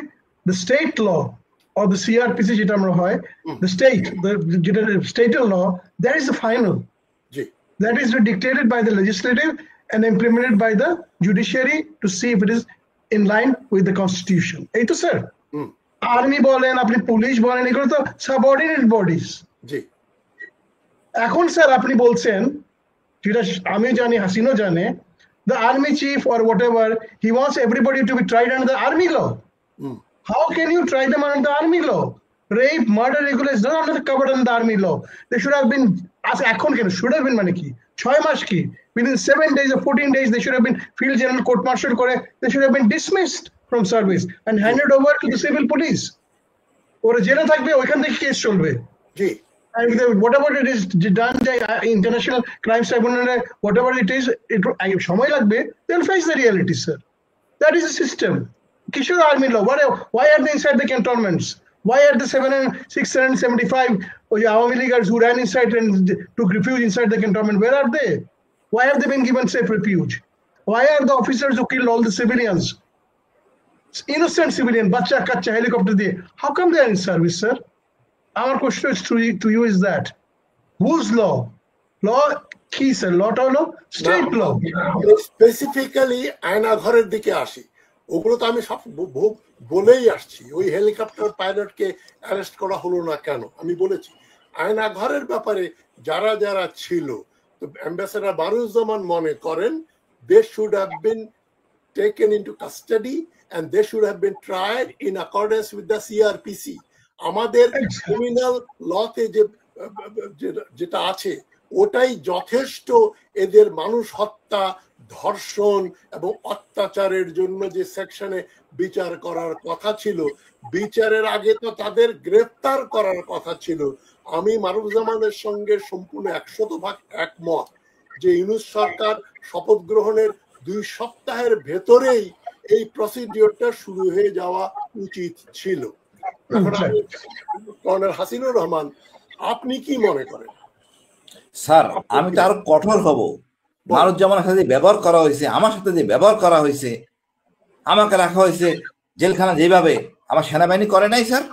the state law or the CRPC যেটা আমরা হয়, the state, যেটা স্টেটের ল, that is the final. That is dictated by the legislative and implemented by the judiciary to see if it is in line with the constitution. এই তো sir. Army বলেন, আপনি police বলেন, এগুলো তো সাবঅর্ডিনেট বডিজ। এখন স্যার আপনি বলছেন, যেটা আমি জানি, হাসিনও জানে, the army chief or whatever, he wants everybody to be tried under the army law. How can you try them under the army law? Rape, murder, regular is not under the covered under the army law. They should have been, এখন কেন should have been মানে কি 6 মাস কি, within 7 days or 14 days they should have been field general court martial করে, they should have been dismissed from service and handed over to the civil police. ওরা জেলে থাকবে, ওইখান থেকে কেস চলবে। জি। And whatever it is done by international crime tribunal, whatever it is, সময় লাগবে, they'll face the reality, sir. That is the system. Kishore Army law. Why are they inside the cantonments? Why are the 675 Awami Leaguers who ran inside and took refuge inside the cantonment? Where are they? Why have they been given safe refuge? Why are the officers who killed all the civilians, innocent civilian, bacha kacha helicopter দিয়ে, how come they are in service, sir? Our question is to you is that whose law? Law কি sir? লটা হলো state ল। Specifically আয়নাঘরের দিকে আসি, ওগুলো তো আমি সব বলেই আসছি। ওই হেলিকপ্টার পাইলটকে অ্যারেস্ট করা হলো না কেন আমি বলেছি। আয়নাঘরের ব্যাপারে যারা যারা ছিল, তো অ্যাম্বাসেডর মারুফজামান মনে করেন they should have been taken into custody and they should have been tried in accordance with the CrPC. আমাদের ক্রিমিনাল লতে যেটা আছে ওটাই যথেষ্ট এদের মানুষ হত্যা, ধর্ষণ এবং অত্যাচারের জন্য যে সেকশনে বিচার করার কথা ছিল, বিচারের আগে তো তাদের গ্রেফতার করার কথা ছিল। আমি মারুফুজ্জামানের সঙ্গে সম্পূর্ণ 100% একমত যে ইউনূস সরকার শপথ গ্রহণের 2 সপ্তাহের ভেতরেই এই প্রসিডিওরটা শুরু হয়ে যাওয়া উচিত ছিল। এখন আমি কর্নেল হাসিনুর রহমান, আপনি কি মনে করেন? স্যার, আমি তো আরো কঠোর হব। মারুফুজ্জামানের সাথে ব্যবহার করা হয়েছে, আমার সাথে যে ব্যবহার করা হয়েছে, আমাকে রাখা হয়েছে জেলখানা যেভাবে, আমার সেনাবাহিনী করে নাই স্যার।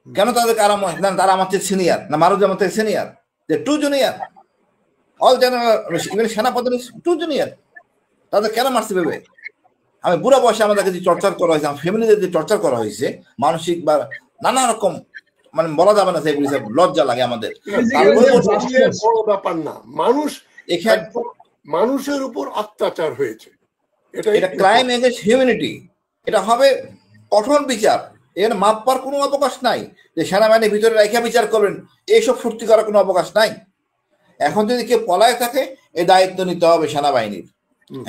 কেন তাদেরকে আরাম? তারা আমার চেয়ে সিনিয়র না? মারুফুজ্জামান থেকে সিনিয়র? যে 2 জুনিয়র, অল জেনারেল সেনাপতি 2 জুনিয়র, তাদের কেন মারছে ভেবে? আমি বুড়া বয়সে আমাদেরকে যে টর্চার করা হয়েছে, আমার ফ্যামিলিদের যে টর্চার করা হয়েছে, মানসিক বা নানা রকম, মানে বলা যাবে না সেগুলি, লজ্জা লাগে আমাদের। বড় ব্যাপার না, মানুষ এখানে মানুষের উপর অত্যাচার হয়েছে, এটা ক্রাইম এগেইনস্ট হিউম্যানিটি। এটা হবে কঠোর বিচার, এর মাপ পাওয়ার কোনো অবকাশ নাই। যে সেনাবাহিনীর ভিতরে রেখে বিচার করবেন, এইসব ফুর্তি করার কোনো অবকাশ নাই। এখন যদি কেউ পলায় থাকে, এই দায়িত্ব নিতে হবে সেনাবাহিনীর।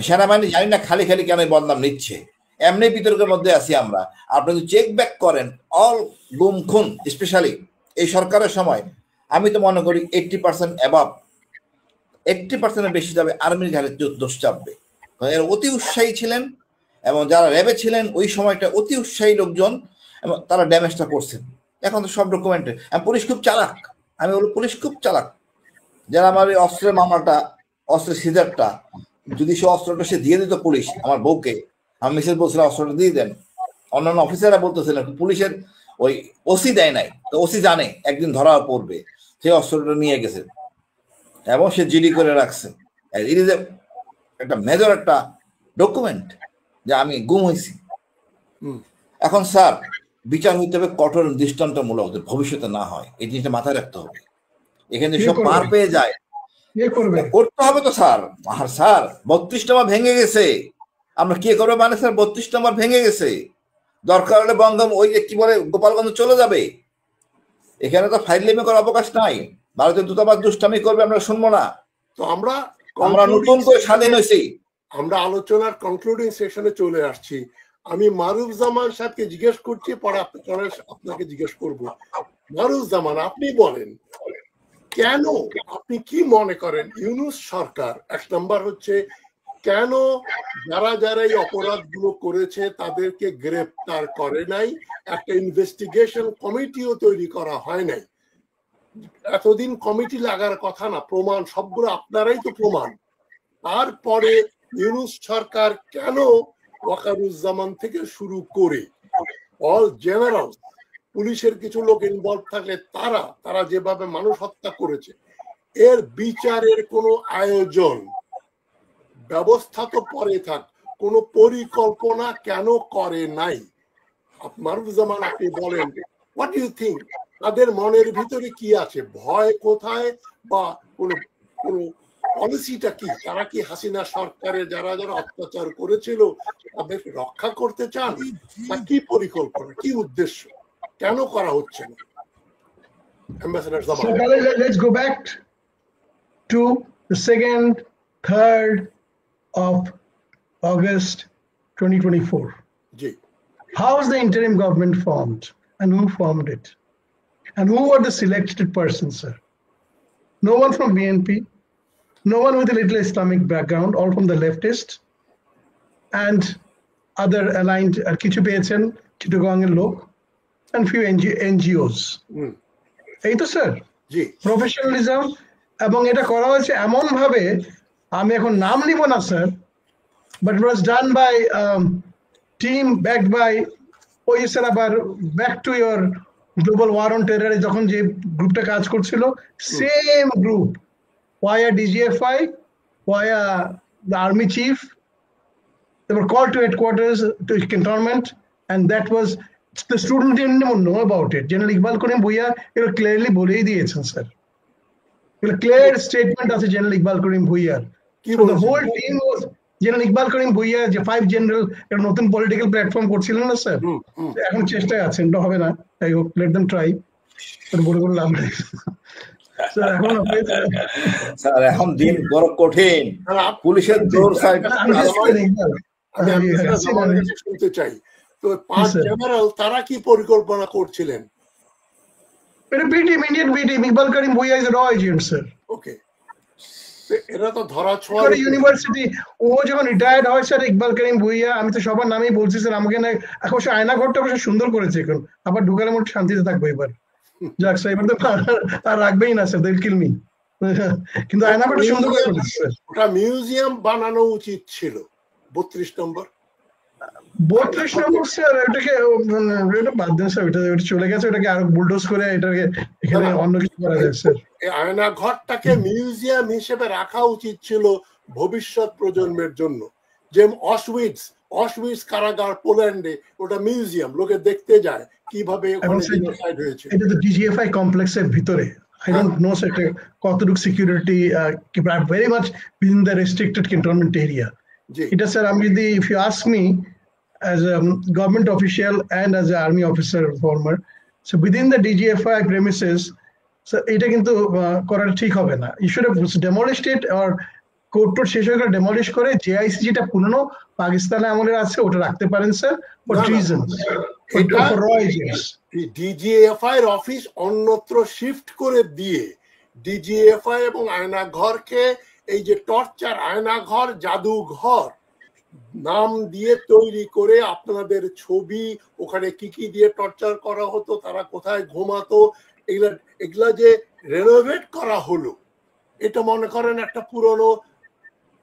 সেনাবাহিনী জানি না খালি খালি কেন বদনাম নিচ্ছে, এমনি বিতর্কের মধ্যে আছি আমরা। আপনি যদি চেক ব্যাক করেন অল গুম খুন, স্পেশালি এই সরকারের সময়, আমি তো মনে করি 80% অ্যাবাভ, 80%-এর বেশি যাবে আর্মির ঘাড়ে দোষ চাপবে। এর অতি উৎসাহী ছিলেন, এবং যারা র্যাবে ছিলেন ওই সময়টা অতি উৎসাহী লোকজন, এবং তারা ড্যামেজটা করছেন। এখন তো সব ডকুমেন্টে, পুলিশ খুব চালাক, আমি বলবো পুলিশ খুব চালাক। যারা আমার এই অস্ত্রের মামলাটা, অস্ত্রের সিজারটা, যদি সে অস্ত্রটা সে দিয়ে দিত পুলিশ আমার বউকে, আমি মিসেস বলছিলাম অস্ত্রটা দিয়ে দেন, অন্যান্য অফিসাররা বলতেছিলেন পুলিশের ওই ওসি দেয় নাই, তো ওসি জানে একদিন ধরা পড়বে, সেই অস্ত্রটা নিয়ে গেছে এবং সে জিডি করে রাখছে। ইট ইজ একটা মেজর একটা ডকুমেন্ট যে আমি গুম হয়েছি। এখন স্যার, বিচার হইতে হবে কঠোর দৃষ্টান্তমূলক, ভবিষ্যতে না হয়, এই জিনিসটা মাথায় রাখতে হবে। এখানে সব পার পেয়ে যায়, করতে হবে তো স্যার। আর স্যার 32 নম্বর ভেঙে গেছে, আমরা কি করবো? মানে স্যার 32 নম্বর ভেঙে গেছে, দরকার হলে বঙ্গম ওই যে কি বলে গোপালগঞ্জ চলে যাবে। এখানে তো ফাইজলামি করার অবকাশ নাই। ভারতের দূতাবাস দুষ্টামি করবে, আমরা শুনবো না। তো আমরা নতুন করে স্বাধীন হয়েছি, আমরা আলোচনার কনক্লুডিং সেশনে চলে আসছি। আমি মারুফুজ্জামান সাহেবকে জিজ্ঞেস করছি, পরে আপনাকে জিজ্ঞেস করব। মারুফুজ্জামান, আপনি বলেন কেন, আপনি কি মনে করেন ইউনূস সরকার, 1 নম্বর হচ্ছে কেন যারা যারা এই অপরাধগুলো করেছে তাদেরকে গ্রেফতার করে নাই, একটা ইনভেস্টিগেশন কমিটিও তৈরি করা হয় নাই। এতদিন কমিটি লাগার কথা না, প্রমাণ সবগুলো আপনারাই তো প্রমাণ। তারপরে ইউনূস সরকার কেন ওয়াকারুজ্জামান থেকে শুরু করে অল জেনারেল, পুলিশের কিছু লোক ইনভলভ থাকলে তারা যেভাবে মানুষ হত্যা করেছে, এর বিচারের কোনো আয়োজন ব্যবস্থা তো পরে থাক, কোনো পরিকল্পনা কেন করে নাই? মারুফুজ্জামান, আপনি বলেন, হোয়াট ইউ থিঙ্ক, তাদের মনের ভিতরে কি আছে, ভয় কোথায়, বা কোনো পলিসিটা কি? তারা কি হাসিনা সরকারের যারা যারা অত্যাচার করেছিল তাদের রক্ষা করতে চান, বা কি পরিকল্পনা, কি উদ্দেশ্য, কেন করা হচ্ছে না? Let's go back to the 2nd, 3rd of August 2024. G. How is the interim government formed, and who formed it, and who were the selected persons, sir? No one from BNP, no one with a little Islamic background, all from the leftist and other aligned কিছু পেয়েছেন চিটাগংয়ের লোক, and few NGOs. এই তো sir professionalism, এবং এটা করা হয়েছে এমন ভাবে, আমি এখন নাম নিব না sir, but it was done by team backed by, ওই স্যার আবার back to your global war on টেররে যখন যে গ্রুপটা কাজ করছিল, same group, via DGFI, via the army chief, they were called to headquarters, to cantonment, and that was, the student didn't even know about it. General Iqbal Karim Bhuiya, it was clearly bolei diyechen sir. It was a clear statement as a General Iqbal Karim Bhuiya. So the whole team was General Iqbal Karim Bhuiya, যে 5 general একটা নতুন political platform করছিলেন না sir, এখন চেষ্টায় আছেন, এটা হবে না, I hope let them try, but বড় বড় লাভ নাই। স্যার এখন স্যার এখন দিন বড় কঠিন, পুলিশের জোর আমি শুনতে চাই, তো 5 জেনারেল তারা কি পরিকল্পনা করছিলেন? এটা BTM, Indian BTM, Iqbal Karim Bhuiyan is র এজেন্ট স্যার। ওকে, এরা তো ধরা ছোঁয়া ইউনিভার্সিটি, ও যখন রিটায়ার্ড হয় স্যার ইকবাল করিম ভুইয়া, আমি তো সবার নামেই বলছি স্যার, আমাকে না এখন আয়নাঘরটা অবশ্য সুন্দর করেছে, এখন আবার ঢুকালে মোট শান্তিতে থাকবো এবার। যাক স্যার, এবার তো আর রাখবেই না স্যার, কিল মি। কিন্তু আয়নাঘরটা সুন্দর করে করেছে স্যার। ওটা মিউজিয়াম বানানো উচিত ছিল 32 নম্বর। 32 নম্বর স্যার, এটাকে এটা বাদ দেন স্যার, ওটা চলে গেছে, ওটাকে আরো বুলডোজ করে এটাকে এখানে অন্য কিছু করা যায় স্যার। এই আয়নাঘরটাকে মিউজিয়াম হিসেবে রাখা উচিত ছিল ভবিষ্যৎ প্রজন্মের জন্য। যে অশউইটস কারাগার পোল্যান্ডে, ওটা মিউজিয়াম, লোকে দেখতে যায় কিভাবে ওখানে জিনোসাইড হয়েছে। এটা তো ডিজিএফআই কমপ্লেক্সের ভিতরে, I don't know sir কতটুকু security, very much within the restricted cantonment area. এটা স্যার আমি যদি, if you ask me as a government official and as an army officer former, so within the DGFI premises, so এটা কিন্তু করা ঠিক হবে না। You should have demolished it, or court শেষ হয়ে গেলে ডেমলিশ করে জেআইসি যেটা পুরনো পাকিস্তানে আমলের আছে ওটা রাখতে পারেন স্যার, ফর রিজনস, ফর র এজেন্টস। ডিজিএফআই এর অফিস অন্যত্র শিফট করে দিয়ে ডিজিএফআই এবং আয়নাঘরকে এই যে টর্চার আয়নাঘর জাদুঘর নাম দিয়ে তৈরি করে আপনাদের ছবি, ওখানে কি কি দিয়ে টর্চার করা হতো, তারা কোথায় ঘুমাতো, এগুলা যে রেনোভেট করা হলো, এটা মনে করেন একটা পুরনো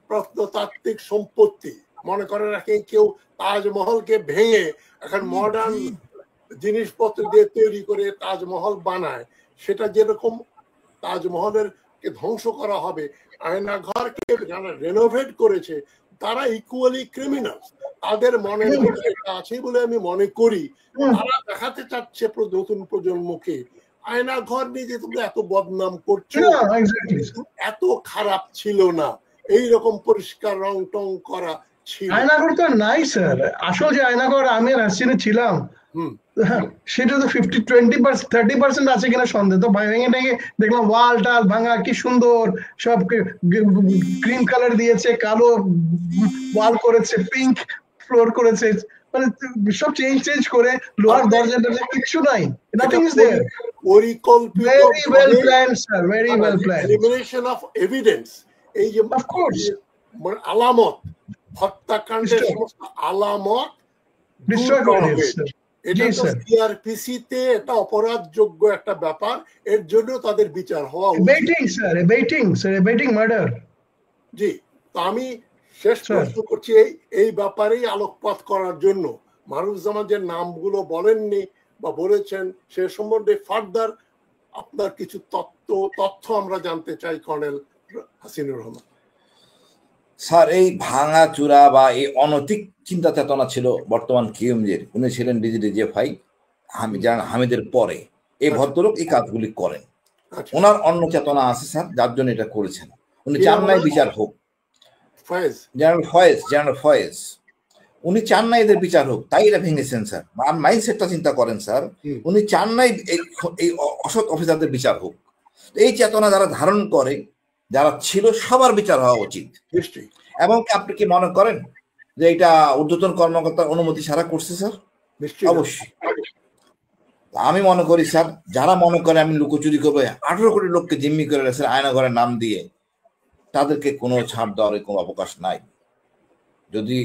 প্রত্নতাত্ত্বিক সম্পত্তি। মনে করেন কেউ তাজমহলকে ভেঙে এখন মডার্ন জিনিসপত্র দিয়ে তৈরি করে তাজমহল বানায়, সেটা যেরকম তাজমহলের কে ধ্বংস করা হবে, আয়নাঘরকে যারা রেনোভেট করেছে তারা ইকুয়ালি ক্রিমিনাল। তাদের মনে আছে বলে আমি মনে করি তারা দেখাতে চাচ্ছে নতুন প্রজন্মকে আয়নাঘর নিয়ে যে তোমরা এত বদনাম করছো, এত খারাপ ছিল না, এইরকম পরিষ্কার রং টং করা ছিল। আয়নাঘর তো নাই স্যার, আসল যে আয়নাঘর আমি রাজশাহীতে ছিলাম সেটা তো 30% আছে কিনা সন্দেহ। তো ভেঙে ভেঙে দেখলাম ওয়াল টাল ভাঙা, কি সুন্দর সব ক্রিম কালার দিয়েছে, কালো ওয়াল করেছে, পিঙ্ক ফ্লোর করেছে, মানে সব চেঞ্জ করে লোহার দরজা কিছু নাই, নাথিং ইজ देयर। পরিকল্পিত, very well planned sir, very well planned, elimination of evidence, এই যে of course আলামত, হত্যাকাণ্ডের সমস্ত আলামত destroy করে দিয়েছে। এটা তো সিআরপিসি তে এটা অপরাধযোগ্য একটা ব্যাপার, এর জন্য তাদের বিচার হওয়া উচিত। Betting murder. জি, তো আমি শেষ প্রশ্ন করছি এই ব্যাপারেই আলোকপাত করার জন্য। মারুফুজ্জামান যে নামগুলো বলেননি বা বলেছেন সে সম্বন্ধে ফার্দার আপনার কিছু তথ্য আমরা জানতে চাই কর্নেল হাসিনুর রহমান। স্যার, এই ভাঙা চূড়া বা এই অনৈতিক চিন্তা চেতনা ছিল বর্তমান কিউএমজির। উনি ছিলেন ডিজিএফআই হামিদের পরে। এই ভদ্রলোক এই কাজগুলি করেন, ওনার অন্য চেতনা আছে স্যার, যার জন্য এটা করেছেন। উনি চান নাই বিচার হোক, জেনারেল ফয়েজ উনি চান নাই এদের বিচার হোক, তাই এটা ভেঙেছেন স্যার। মাইন্ডসেটটা চিন্তা করেন স্যার, উনি চান নাই এই অসৎ অফিসারদের বিচার হোক। এই চেতনা যারা ধারণ করে, যারা ছিল, সবার বিচার হওয়া উচিত। এবং আপনি কি মনে করেন যে এটা ঊর্ধ্বতন কর্মকর্তার অনুমতি ছাড়া করছে স্যার? অবশ্যই। আমি মনে করি স্যার, যারা মনে করে আমি লুকোচুরি করবো, 18 কোটি লোককে জিম্মি করে রেখেছে আয়নাঘরের নাম দিয়ে, তাদেরকে কোনো ছাড় দেওয়ার কোনো অবকাশ নাই। যদি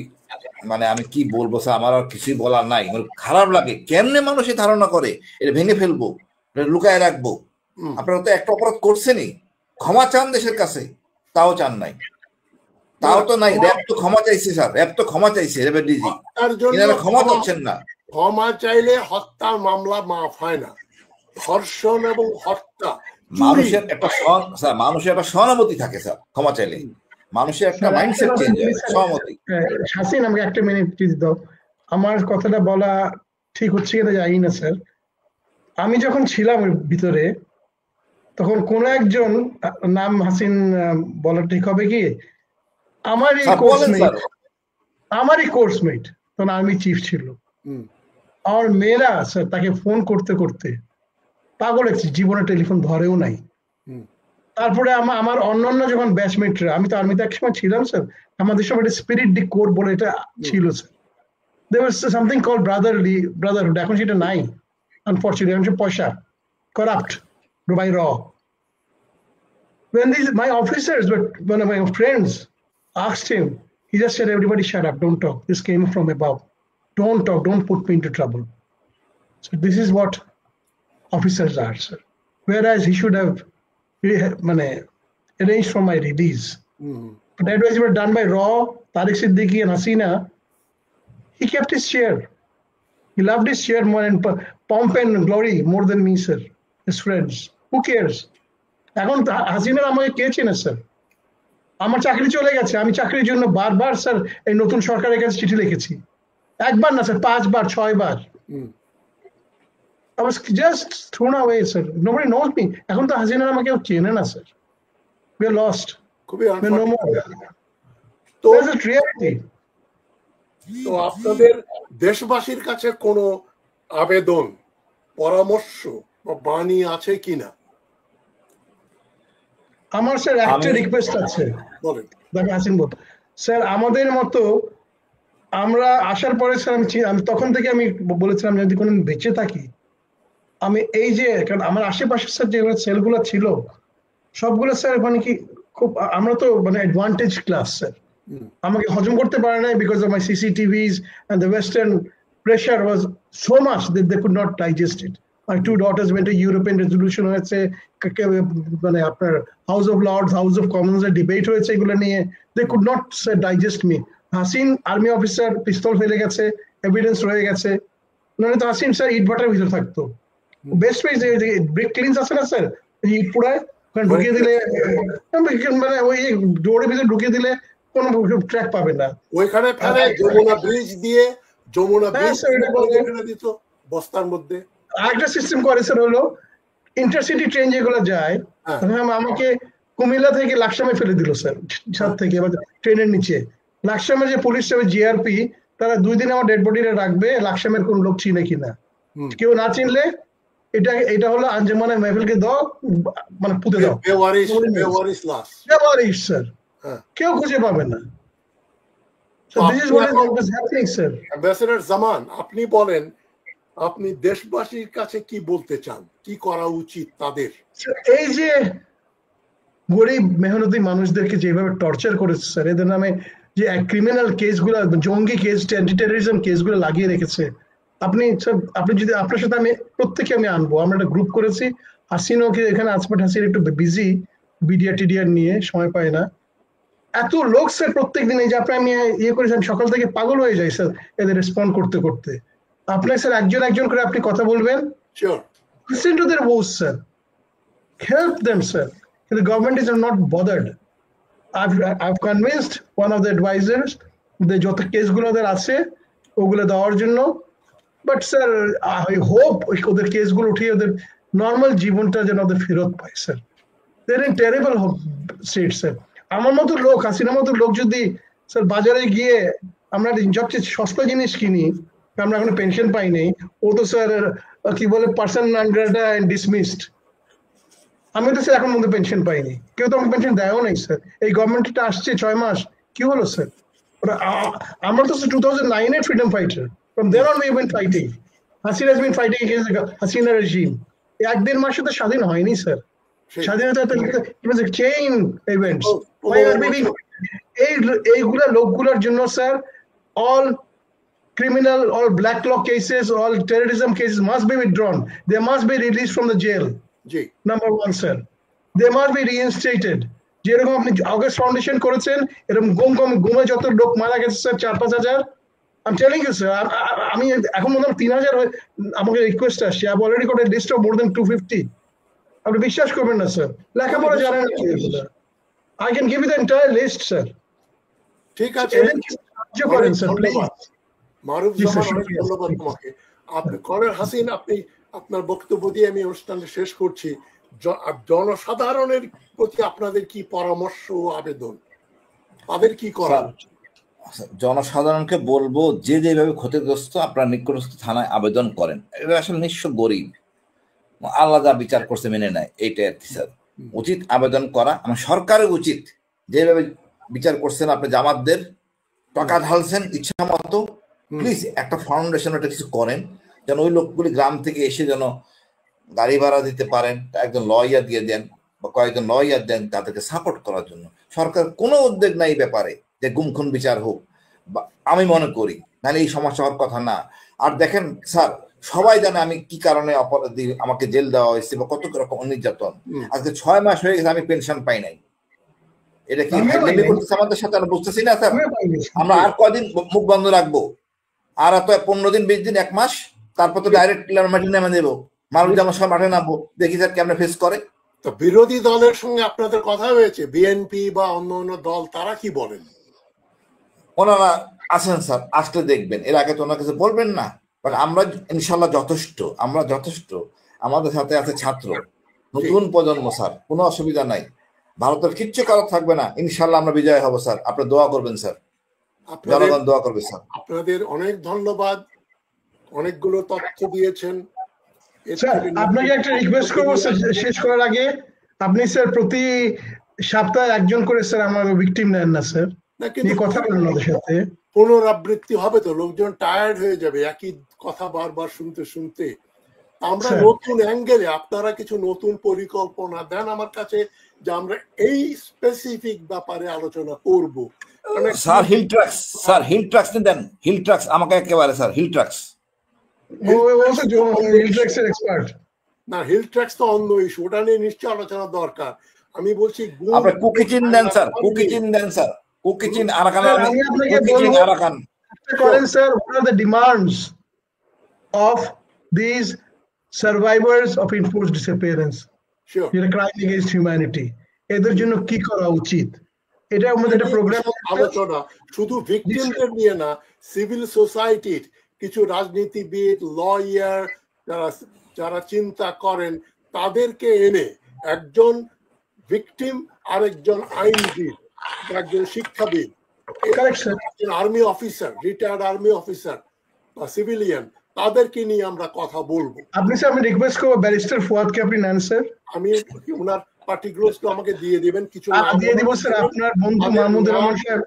মানে আমি কি বলবো স্যার, আমার আর কিছুই বলার নাই। খারাপ লাগে কেমনে মানুষ ধারণা করে এটা ভেঙে ফেলবো, লুকায় রাখবো। আপনারা তো একটা অপরাধ করছেনই, ক্ষমা চান দেশের কাছে, তাও চান নাই, তাও তো নাই। র্যাব তো ক্ষমা চাইছে স্যার, র্যাব তো ক্ষমা চাইছে, র্যাবের ডিজি ক্ষমা চাচ্ছেন না। ক্ষমা চাইলে হত্যা মামলা মাফ হয় না, ধর্ষণ এবং হত্যা। মানুষের একটা সহানুভূতি থাকে স্যার, ক্ষমা চাইলে মানুষের একটা মাইন্ডসেট চেঞ্জ হয়, সহানুভূতি। হাসিন, আমাকে একটা মিনিট প্লিজ দাও, আমার কথাটা বলা ঠিক হচ্ছে কিনা জানি না স্যার। আমি যখন ছিলাম ভিতরে, তখন কোন একজন, নাম হাসিন বলা ঠিক হবে কি, আমারই কোর্সমেট তখন আর্মি চিফ ছিল। আমার মেয়েরা স্যার তাকে ফোন করতে করতে পাগল হয়েছে, জীবনে টেলিফোন ধরেও নাই। তারপরে আমার অন্যান্য যখন ব্যাচমেটরা, আমি তো আর্মিতে একসময় ছিলাম স্যার, আমাদের সব একটা স্পিরিট ডি কোড বলে এটা ছিল sir. there was something called brotherhood, এখন সেটা নাই আনফরচুনেটলি, এখন সে পয়সা, corrupt by raw. When my officers, but one of my friends asked him, he just said, everybody shut up, don't talk, this came from above, don't talk, don't put me into trouble. So this is what officers are, sir. Whereas he should have arranged for my release. But that was done by Raw, Tariq Siddiqui and Hasina. He kept his chair. He loved his chair more and pomp and glory more than me, sir. His friends. Who cares? এখন হাসিনার আমাকে কে চেনে sir? আমার চাকরি চলে গেছে, আমি চাকরির জন্য বারবার স্যার এই নতুন সরকারের কাছে চিঠি লিখেছি, একবার না sir, 5 bar 6 bar. I was just thrown away, sir. Nobody knows me. এখন তো হাসিনা আমাকে কেউ চেনে না স্যার। We are lost. খুবই We are no more. তো That's a reality. তো আপনাদের দেশবাসীর কাছে কোনো আবেদন, পরামর্শ বা বাণী আছে কিনা? আমার স্যার একটা রিকোয়েস্ট আছে, বলেন। দেখেন হাসিন বল স্যার, আমাদের মতো আমরা আসার পরে স্যার আমি তখন থেকে আমি বলেছিলাম যদি কোনো বেঁচে থাকি, আমি এই যে, কারণ আমার আশেপাশে স্যার যে সেলগুলো ছিল সবগুলো স্যার মানে কি খুব, আমরা তো মানে অ্যাডভান্টেজ ক্লাস স্যার, আমাকে হজম করতে পারে নাই because of my CCTVs and the western pressure was so much that they could not digest it. My 2 daughters went to European resolution হয়েছে, মানে আপনার House of Lords, House of Commons এর debate হয়েছে এগুলো নিয়ে, they could not digest me. হাসিন army officer pistol ফেলে গেছে, এভিডেন্স রয়ে গেছে, নাহলে তো হাসিন স্যার ইট ভাটার ভিতরে থাকতো। বেস্ট ওয়ে যে ব্রিক ক্লিনস আছে না স্যার, ইট পুরায় ঢুকিয়ে দিলে, মানে ওই ডোরের ভিতরে ঢুকিয়ে দিলে কোনো ট্র্যাক পাবে না, ওইখানে ফেলে যমুনা ব্রিজ দিয়ে, যমুনা ব্রিজ দিত বস্তার মধ্যে। আরেকটা সিস্টেম করে স্যার হলো ইন্টারসিটি ট্রেন যেগুলো যায়, আমাকে কুমিল্লা থেকে লাকসামে ফেলে দিল স্যার, ছাদ থেকে ট্রেনের নিচে। লাকসামে যে পুলিশ GRP, তারা 2 দিন আমার ডেড বডিটা রাখবে, লাকসামের কোন লোক চিনে কিনা, কেউ না চিনলে এটা হলো আঞ্জুমানে মেহফিলকে দাও, মানে পুঁতে দাও, স্যার, কেউ খুঁজে পাবে না। অ্যাম্বাসেডর জামান, আপনি বলেন, আপনি দেশবাসীর কাছে কি বলতে চান, কি করা উচিত তাদের? এই যে গরিব মেহনতি মানুষদেরকে যেভাবে টর্চার করেছে স্যার, এদের নামে যে ক্রিমিনাল কেসগুলো, জঙ্গি কেস, অ্যান্টি টেররিজম কেসগুলো লাগিয়ে রেখেছে, আপনি যদি আপনার সাথে আমি প্রত্যেকে আমি আনবো, আমরা একটা গ্রুপ করেছি, হাসিনাকে এখানে আসবাট হাসিন একটু বিজি বিডিআর নিয়ে সময় পায় না, এত লোক স্যার প্রত্যেক দিন, এই যে আপনি আমি ইয়ে করেছি, আমি সকাল থেকে পাগল হয়ে যাই স্যার এদের রেসপন্ড করতে করতে। আপনার স্যার একজন করে আপনি কথা বলবেন, listen to their voice sir, help them sir, the government is not bothered. I've convinced one of the advisors যে যত কেসগুলো ওদের আছে ওগুলো দেওয়ার জন্য, বাট স্যার আই হোপ ওদের কেসগুলো উঠিয়ে ওদের নর্মাল জীবনটা যেন ওদের ফেরত পায় sir. they're in terrible state sir. আমার মতো লোক, হাসিনার মতো লোক যদি স্যার বাজারে গিয়ে আমরা সবচেয়ে সস্তা জিনিস কিনি, আমরা এখনো পেনশন পাইনি, ও তো স্যার কি বলে person non grata and dismissed, আমি তো স্যার এখন মধ্যে পেনশন পাইনি, কেউ তো আমাকে পেনশন দেয়ও নাই স্যার। এই গভর্নমেন্টটা আসছে 6 মাস, কি হলো স্যার? আমরা তো 2009 এর freedom fighter, from then on we have been fighting. Hasina has been fighting against the Hasina regime. 1-1.5 মাসে তো স্বাধীন হয়নি স্যার, স্বাধীনতা তো it was a chain events. এইগুলা লোকগুলোর জন্য sir all criminal, all black law cases, all terrorism cases must be withdrawn. They must be released from the jail. Number 1 sir, they must be reinstated. যেরকম আপনি August foundation করেছেন, এরকম গুমে যত লোক মারা গেছে স্যার 4-5 হাজার, I'm telling you sir, আমি এখন মনে হয় 3000 আমাকে রিকোয়েস্ট আসছে, I've already got a list of more than 250. আপনি বিশ্বাস করবেন না স্যার, লেখাপড়া জানেন না এগুলো, I can give you the entire list sir. ঠিক আছে, সাহায্য করেন স্যার প্লিজ। মারুফ জামান, অনেক ধন্যবাদ তোমাকে। আপনি করেন হাসিন, আপনি আপনার বক্তব্য দিয়ে আমি অনুষ্ঠানটা শেষ করছি। জনসাধারণের প্রতি আপনাদের কি পরামর্শ, আবেদন, তাদের কি করা? জনসাধারণকে বলবো যে যেভাবে ক্ষতিগ্রস্ত আপনার নিকটস্থ থানায় আবেদন করেন, এটা আসলে নিঃস্ব গরিব, আল্লাহ যা বিচার করছে মেনে নেয়, এইটাই আর কি স্যার। উচিত আবেদন করা। আমার সরকারের উচিত যেভাবে বিচার করছেন, আপনি জামাতদের টাকা ঢালছেন ইচ্ছা মতো, প্লিজ একটা ফাউন্ডেশন একটা কিছু করেন, যেন ওই লোকগুলি গ্রাম থেকে এসে যেন গাড়ি ভাড়া দিতে পারেন, একজন লয়ার দিয়ে দেন বা কয়েকজন লয়ার দেন তাদেরকে সাপোর্ট করার জন্য। সরকার কোনো উদ্যোগ নাই ব্যাপারে যে গুমখুন বিচার হোক, আমি মনে করি নাহলে এই সমস্যা হওয়ার কথা না। আর দেখেন স্যার, সবাই জানে আমি কি কারণে অপরাধী, আমাকে জেল দেওয়া হয়েছে বা কত রকম নির্যাতন। আজকে 6 মাস হয়ে গেছে আমি পেনশন পাই নাই। এটা কি ফাইজলামি করতেছে আমাদের সাথে? আমরা বুঝতেছি না স্যার। আমরা আর কদিন মুখ বন্ধ রাখবো? আর এত 15 দিন 20 দিন 1 মাস, তারপর তো ডাইরেক্ট মাঠে নেমে দেবো, মানুষ যেমন সব মাঠে নামবো, দেখি স্যার কেমন ফেস করে। তো বিরোধী দলের সঙ্গে আপনাদের কথা হয়েছে, বিএনপি বা অন্য অন্য দল, তারা কি বলেন? ওনারা আছেন স্যার, আসলে দেখবেন। এর আগে তো ওনার কাছে বলবেন না, বাট আমরা ইনশাল্লাহ যথেষ্ট, আমরা যথেষ্ট। আমাদের সাথে আছে ছাত্র, নতুন প্রজন্ম স্যার, কোনো অসুবিধা নাই। ভারতের কিচ্ছু করার থাকবে না, ইনশাল্লাহ আমরা বিজয় হব স্যার। আপনি দোয়া করবেন স্যার, জনগণ দোয়া করবে স্যার। আপনাদের অনেক ধন্যবাদ, অনেকগুলো তথ্য দিয়েছেন। আপনাকে একটা রিকোয়েস্ট করবো শেষ করার আগে, আপনি স্যার প্রতি সপ্তাহে একজন করে স্যার আমার ভিকটিম নেন না স্যার, কথা বলেন ওদের সাথে। পুনরাবৃত্তি হবে তো, লোকজন টায়ার্ড হয়ে যাবে একই কথা বারবার শুনতে শুনতে। আমরা নতুন অ্যাঙ্গেলে, আপনারা কিছু নতুন পরিকল্পনা দেন আমার কাছে, যে আমরা এই স্পেসিফিক ব্যাপারে আলোচনা করব। Sir hill tracts, sir hill tracts then, hill tracts আমাকে একেবারে স্যার, হিল ট্রাক্স। না, হিল ট্রাক্স তো অন্য ইস্যু, ওটা নিয়ে নিশ্চয় আলোচনা দরকার। আমি বলছি আপনি কুকিচিন দেন স্যার, কুকিচিন দেন স্যার, কুকিচিন আরাকান, কুকিচিন আরাকান করেন sir. what are the demands of these survivors of enforced disappearance, যেটা ক্রাইম এগেইনস্ট হিউম্যানিটি, এদের জন্য কি করা উচিত? এটা আমাদের একটা প্রোগ্রাম আলোচনা, শুধু ভিকটিমদের নিয়ে না, সিভিল সোসাইটির কিছু রাজনীতিবিদ, লয়ার, যারা চিন্তা করেন, তাদেরকে এনে, একজন ভিকটিম, আরেকজন আইনবিদ, একজন শিক্ষাবিদ, একজন army officer, retired army officer বা সিভিলিয়ান, তাদেরকে নিয়ে আমরা কথা বলবো। আপনি স্যার, আমি রিকোয়েস্ট করবো ব্যারিস্টার ফুয়াদকে আপনি নেন স্যার। আমি ওনার পার্টিকুলারস আমাকে দিয়ে দিবেন, কিছু দিয়ে দিব স্যার। আপনার বন্ধু মাহমুদুর রহমান সাহেব,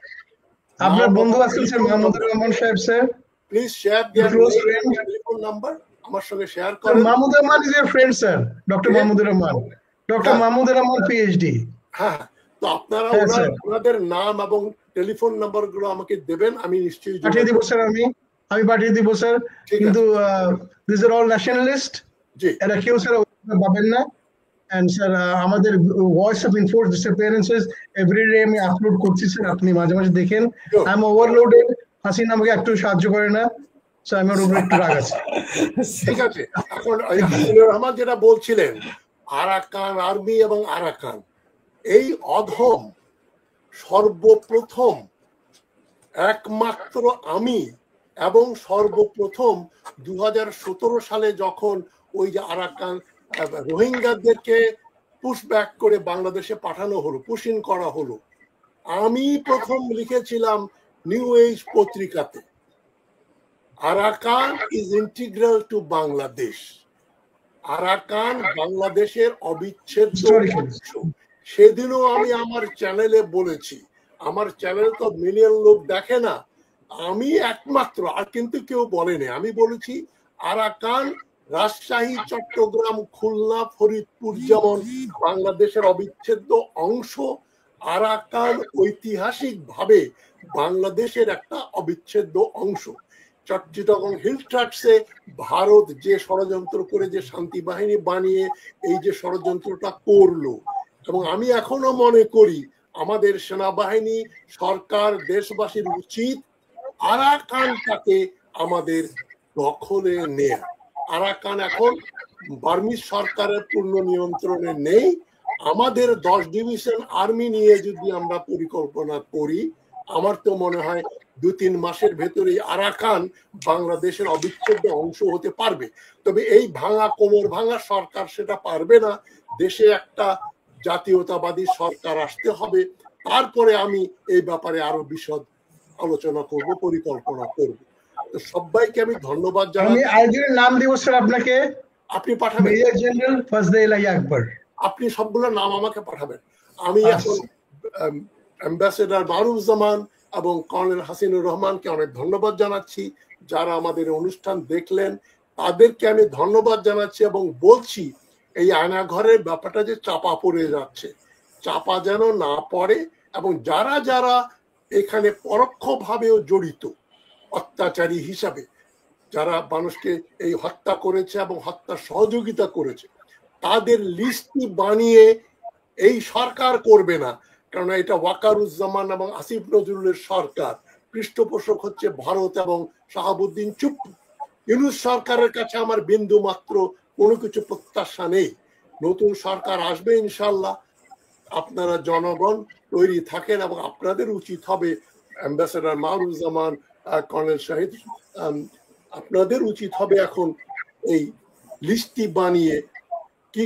আপনার বন্ধু আছেন স্যার মাহমুদুর রহমান সাহেব sir, please share there telephone number আমার সঙ্গে শেয়ার করেন। Mahmudur Rahman is your friend sir, doctor Mahmudur Rahman, doctor Mahmudur Rahman PhD. হ্যাঁ, তো আপনারা ওনাদের নাম এবং টেলিফোন নাম্বার গুলো আমাকে দেবেন, আমি নিশ্চয়ই পাঠিয়ে দিব স্যার। আমি পাঠিয়ে দিব স্যার। কিন্তু দিস আর অল ন্যাশনালিস্ট, এরা কেউ স্যার পাবেন না। এন্ড স্যার আমাদের voice of enforced disappearances every day আমি আপলোড করছি স্যার, আপনি মাঝে মাঝে দেখেন। আই এম ওভারলোডেড, হাসিনা আমাকে একটু সাহায্য করে না, সো আমার উপরে একটু রাগ আছে। ঠিক আছে, এখন হাসিনুর রহমান যেটা বলছিলেন, আরাকান আর্মি এবং আরাকান, এই অধম সর্বপ্রথম একমাত্র আমি এবং সর্বপ্রথম 2017 সালে যখন ওই যে আরাকান রোহিঙ্গাদেরকে পুশব্যাক করে বাংলাদেশে পাঠানো হলো, পুশিন করা হলো, আমি প্রথম লিখেছিলাম নিউ এজ পত্রিকাতে, Arakan is integral to Bangladesh, Arakan বাংলাদেশের অবিচ্ছেদ্য অংশ। সেদিনও আমি আমার চ্যানেলে বলেছি, আমার চ্যানেল তো মিলিয়ন লোক দেখে না, আমি একমাত্র, আর কিন্তু কেউ বলেনি, আমি বলেছি আরাকান রাজশাহী, চট্টগ্রাম, খুলনা, ফরিদপুর যেমন বাংলাদেশের অবিচ্ছেদ্য অংশ, আরাকান ঐতিহাসিকভাবে বাংলাদেশের একটা অবিচ্ছেদ্য অংশ। চট্টগ্রাম হিল ট্রাক্সে ভারত যে ষড়যন্ত্র করে যে শান্তি বাহিনী বানিয়ে এই যে ষড়যন্ত্রটা করলো, এবং আমি এখনো মনে করি আমাদের সেনাবাহিনী, সরকার, দেশবাসীর উচিত আরাকানটাকে আমাদের দখলে নেয়া। আরাকান এখন বার্মিজ সরকারের পূর্ণ নিয়ন্ত্রণে নেই। আমাদের 10 ডিভিশন আর্মি নিয়ে যদি আমরা পরিকল্পনা করি, আমার তো মনে হয় 2-3 মাসের ভেতরেই আরাকান বাংলাদেশের অবিচ্ছেদ্য অংশ হতে পারবে। তবে এই ভাঙা কোমর ভাঙা সরকার সেটা পারবে না। দেশে একটা জাতীয়তাবাদী সরকার আসতে হবে, তারপরে আমি এই ব্যাপারে আরো বিশদ আলোচনা করব, পরিকল্পনা করব। তো সবাইকে আমি ধন্যবাদ জানাই। আমি আরেকজনের নাম দিব স্যার আপনাকে, আপনি পাঠাবেন। মেজর জেনারেল ফজলে ইলাহি আকবর। আপনি সবগুলোর নাম আমাকে পাঠাবেন। আমি এখন অ্যাম্বাসেডর মারুফুজ্জামান এবং কর্নেল হাসিনুর রহমানকে অনেক ধন্যবাদ জানাচ্ছি। যারা আমাদের অনুষ্ঠান দেখলেন তাদেরকে আমি ধন্যবাদ জানাচ্ছি এবং বলছি এই আয়নাঘরের ব্যাপারটা যে চাপা পড়ে যাচ্ছে, চাপা যেন না পড়ে, এবং যারা যারা এখানে পরোক্ষভাবেও জড়িত অত্যাচারী হিসাবে, যারা মানুষকে এই হত্যা করেছে এবং হত্যার সহযোগিতা করেছে, তাদের লিস্টটি বানিয়ে এই সরকার করবে না, কারণ এটা ওয়াকারুজ্জামান এবং আসিফ নজরুলের সরকার, পৃষ্ঠপোষক হচ্ছে ভারত এবং শাহাবুদ্দিন চুপ্পু। ইউনূস সরকারের কাছে আমার বিন্দু মাত্র কোনো কিছু প্রত্যাশা নেই। নতুন সরকার আসবে ইনশাল্লাহ, আপনারা জনগণ তৈরি থাকেন এবং আপনাদের উচিত হবে, অ্যাম্বাসেডর মারুফুজ্জামান, কর্নেল শাহিদ, আপনাদের উচিত হবে এখন এই লিস্টটি বানিয়ে কি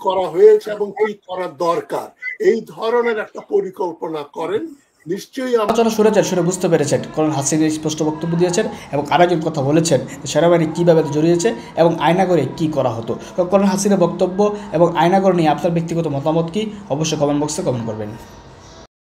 করা হয়েছে এবং কি করা দরকার, এই ধরনের একটা পরিকল্পনা করেন। নিশ্চয়ই আলোচনা শুনেছেন, শুনে বুঝতে পেরেছেন কর্নেল হাসিনা স্পষ্ট বক্তব্য দিয়েছেন এবং আরেকজন কথা বলেছেন সেনাবাহিনী কীভাবে জড়িয়েছে এবং আয়নাগরে কি করা হতো। কর্নেল হাসিনার বক্তব্য এবং আয়নাগর নিয়ে আপনার ব্যক্তিগত মতামত কি, অবশ্যই কমেন্ট বক্সে কমেন্ট করবেন।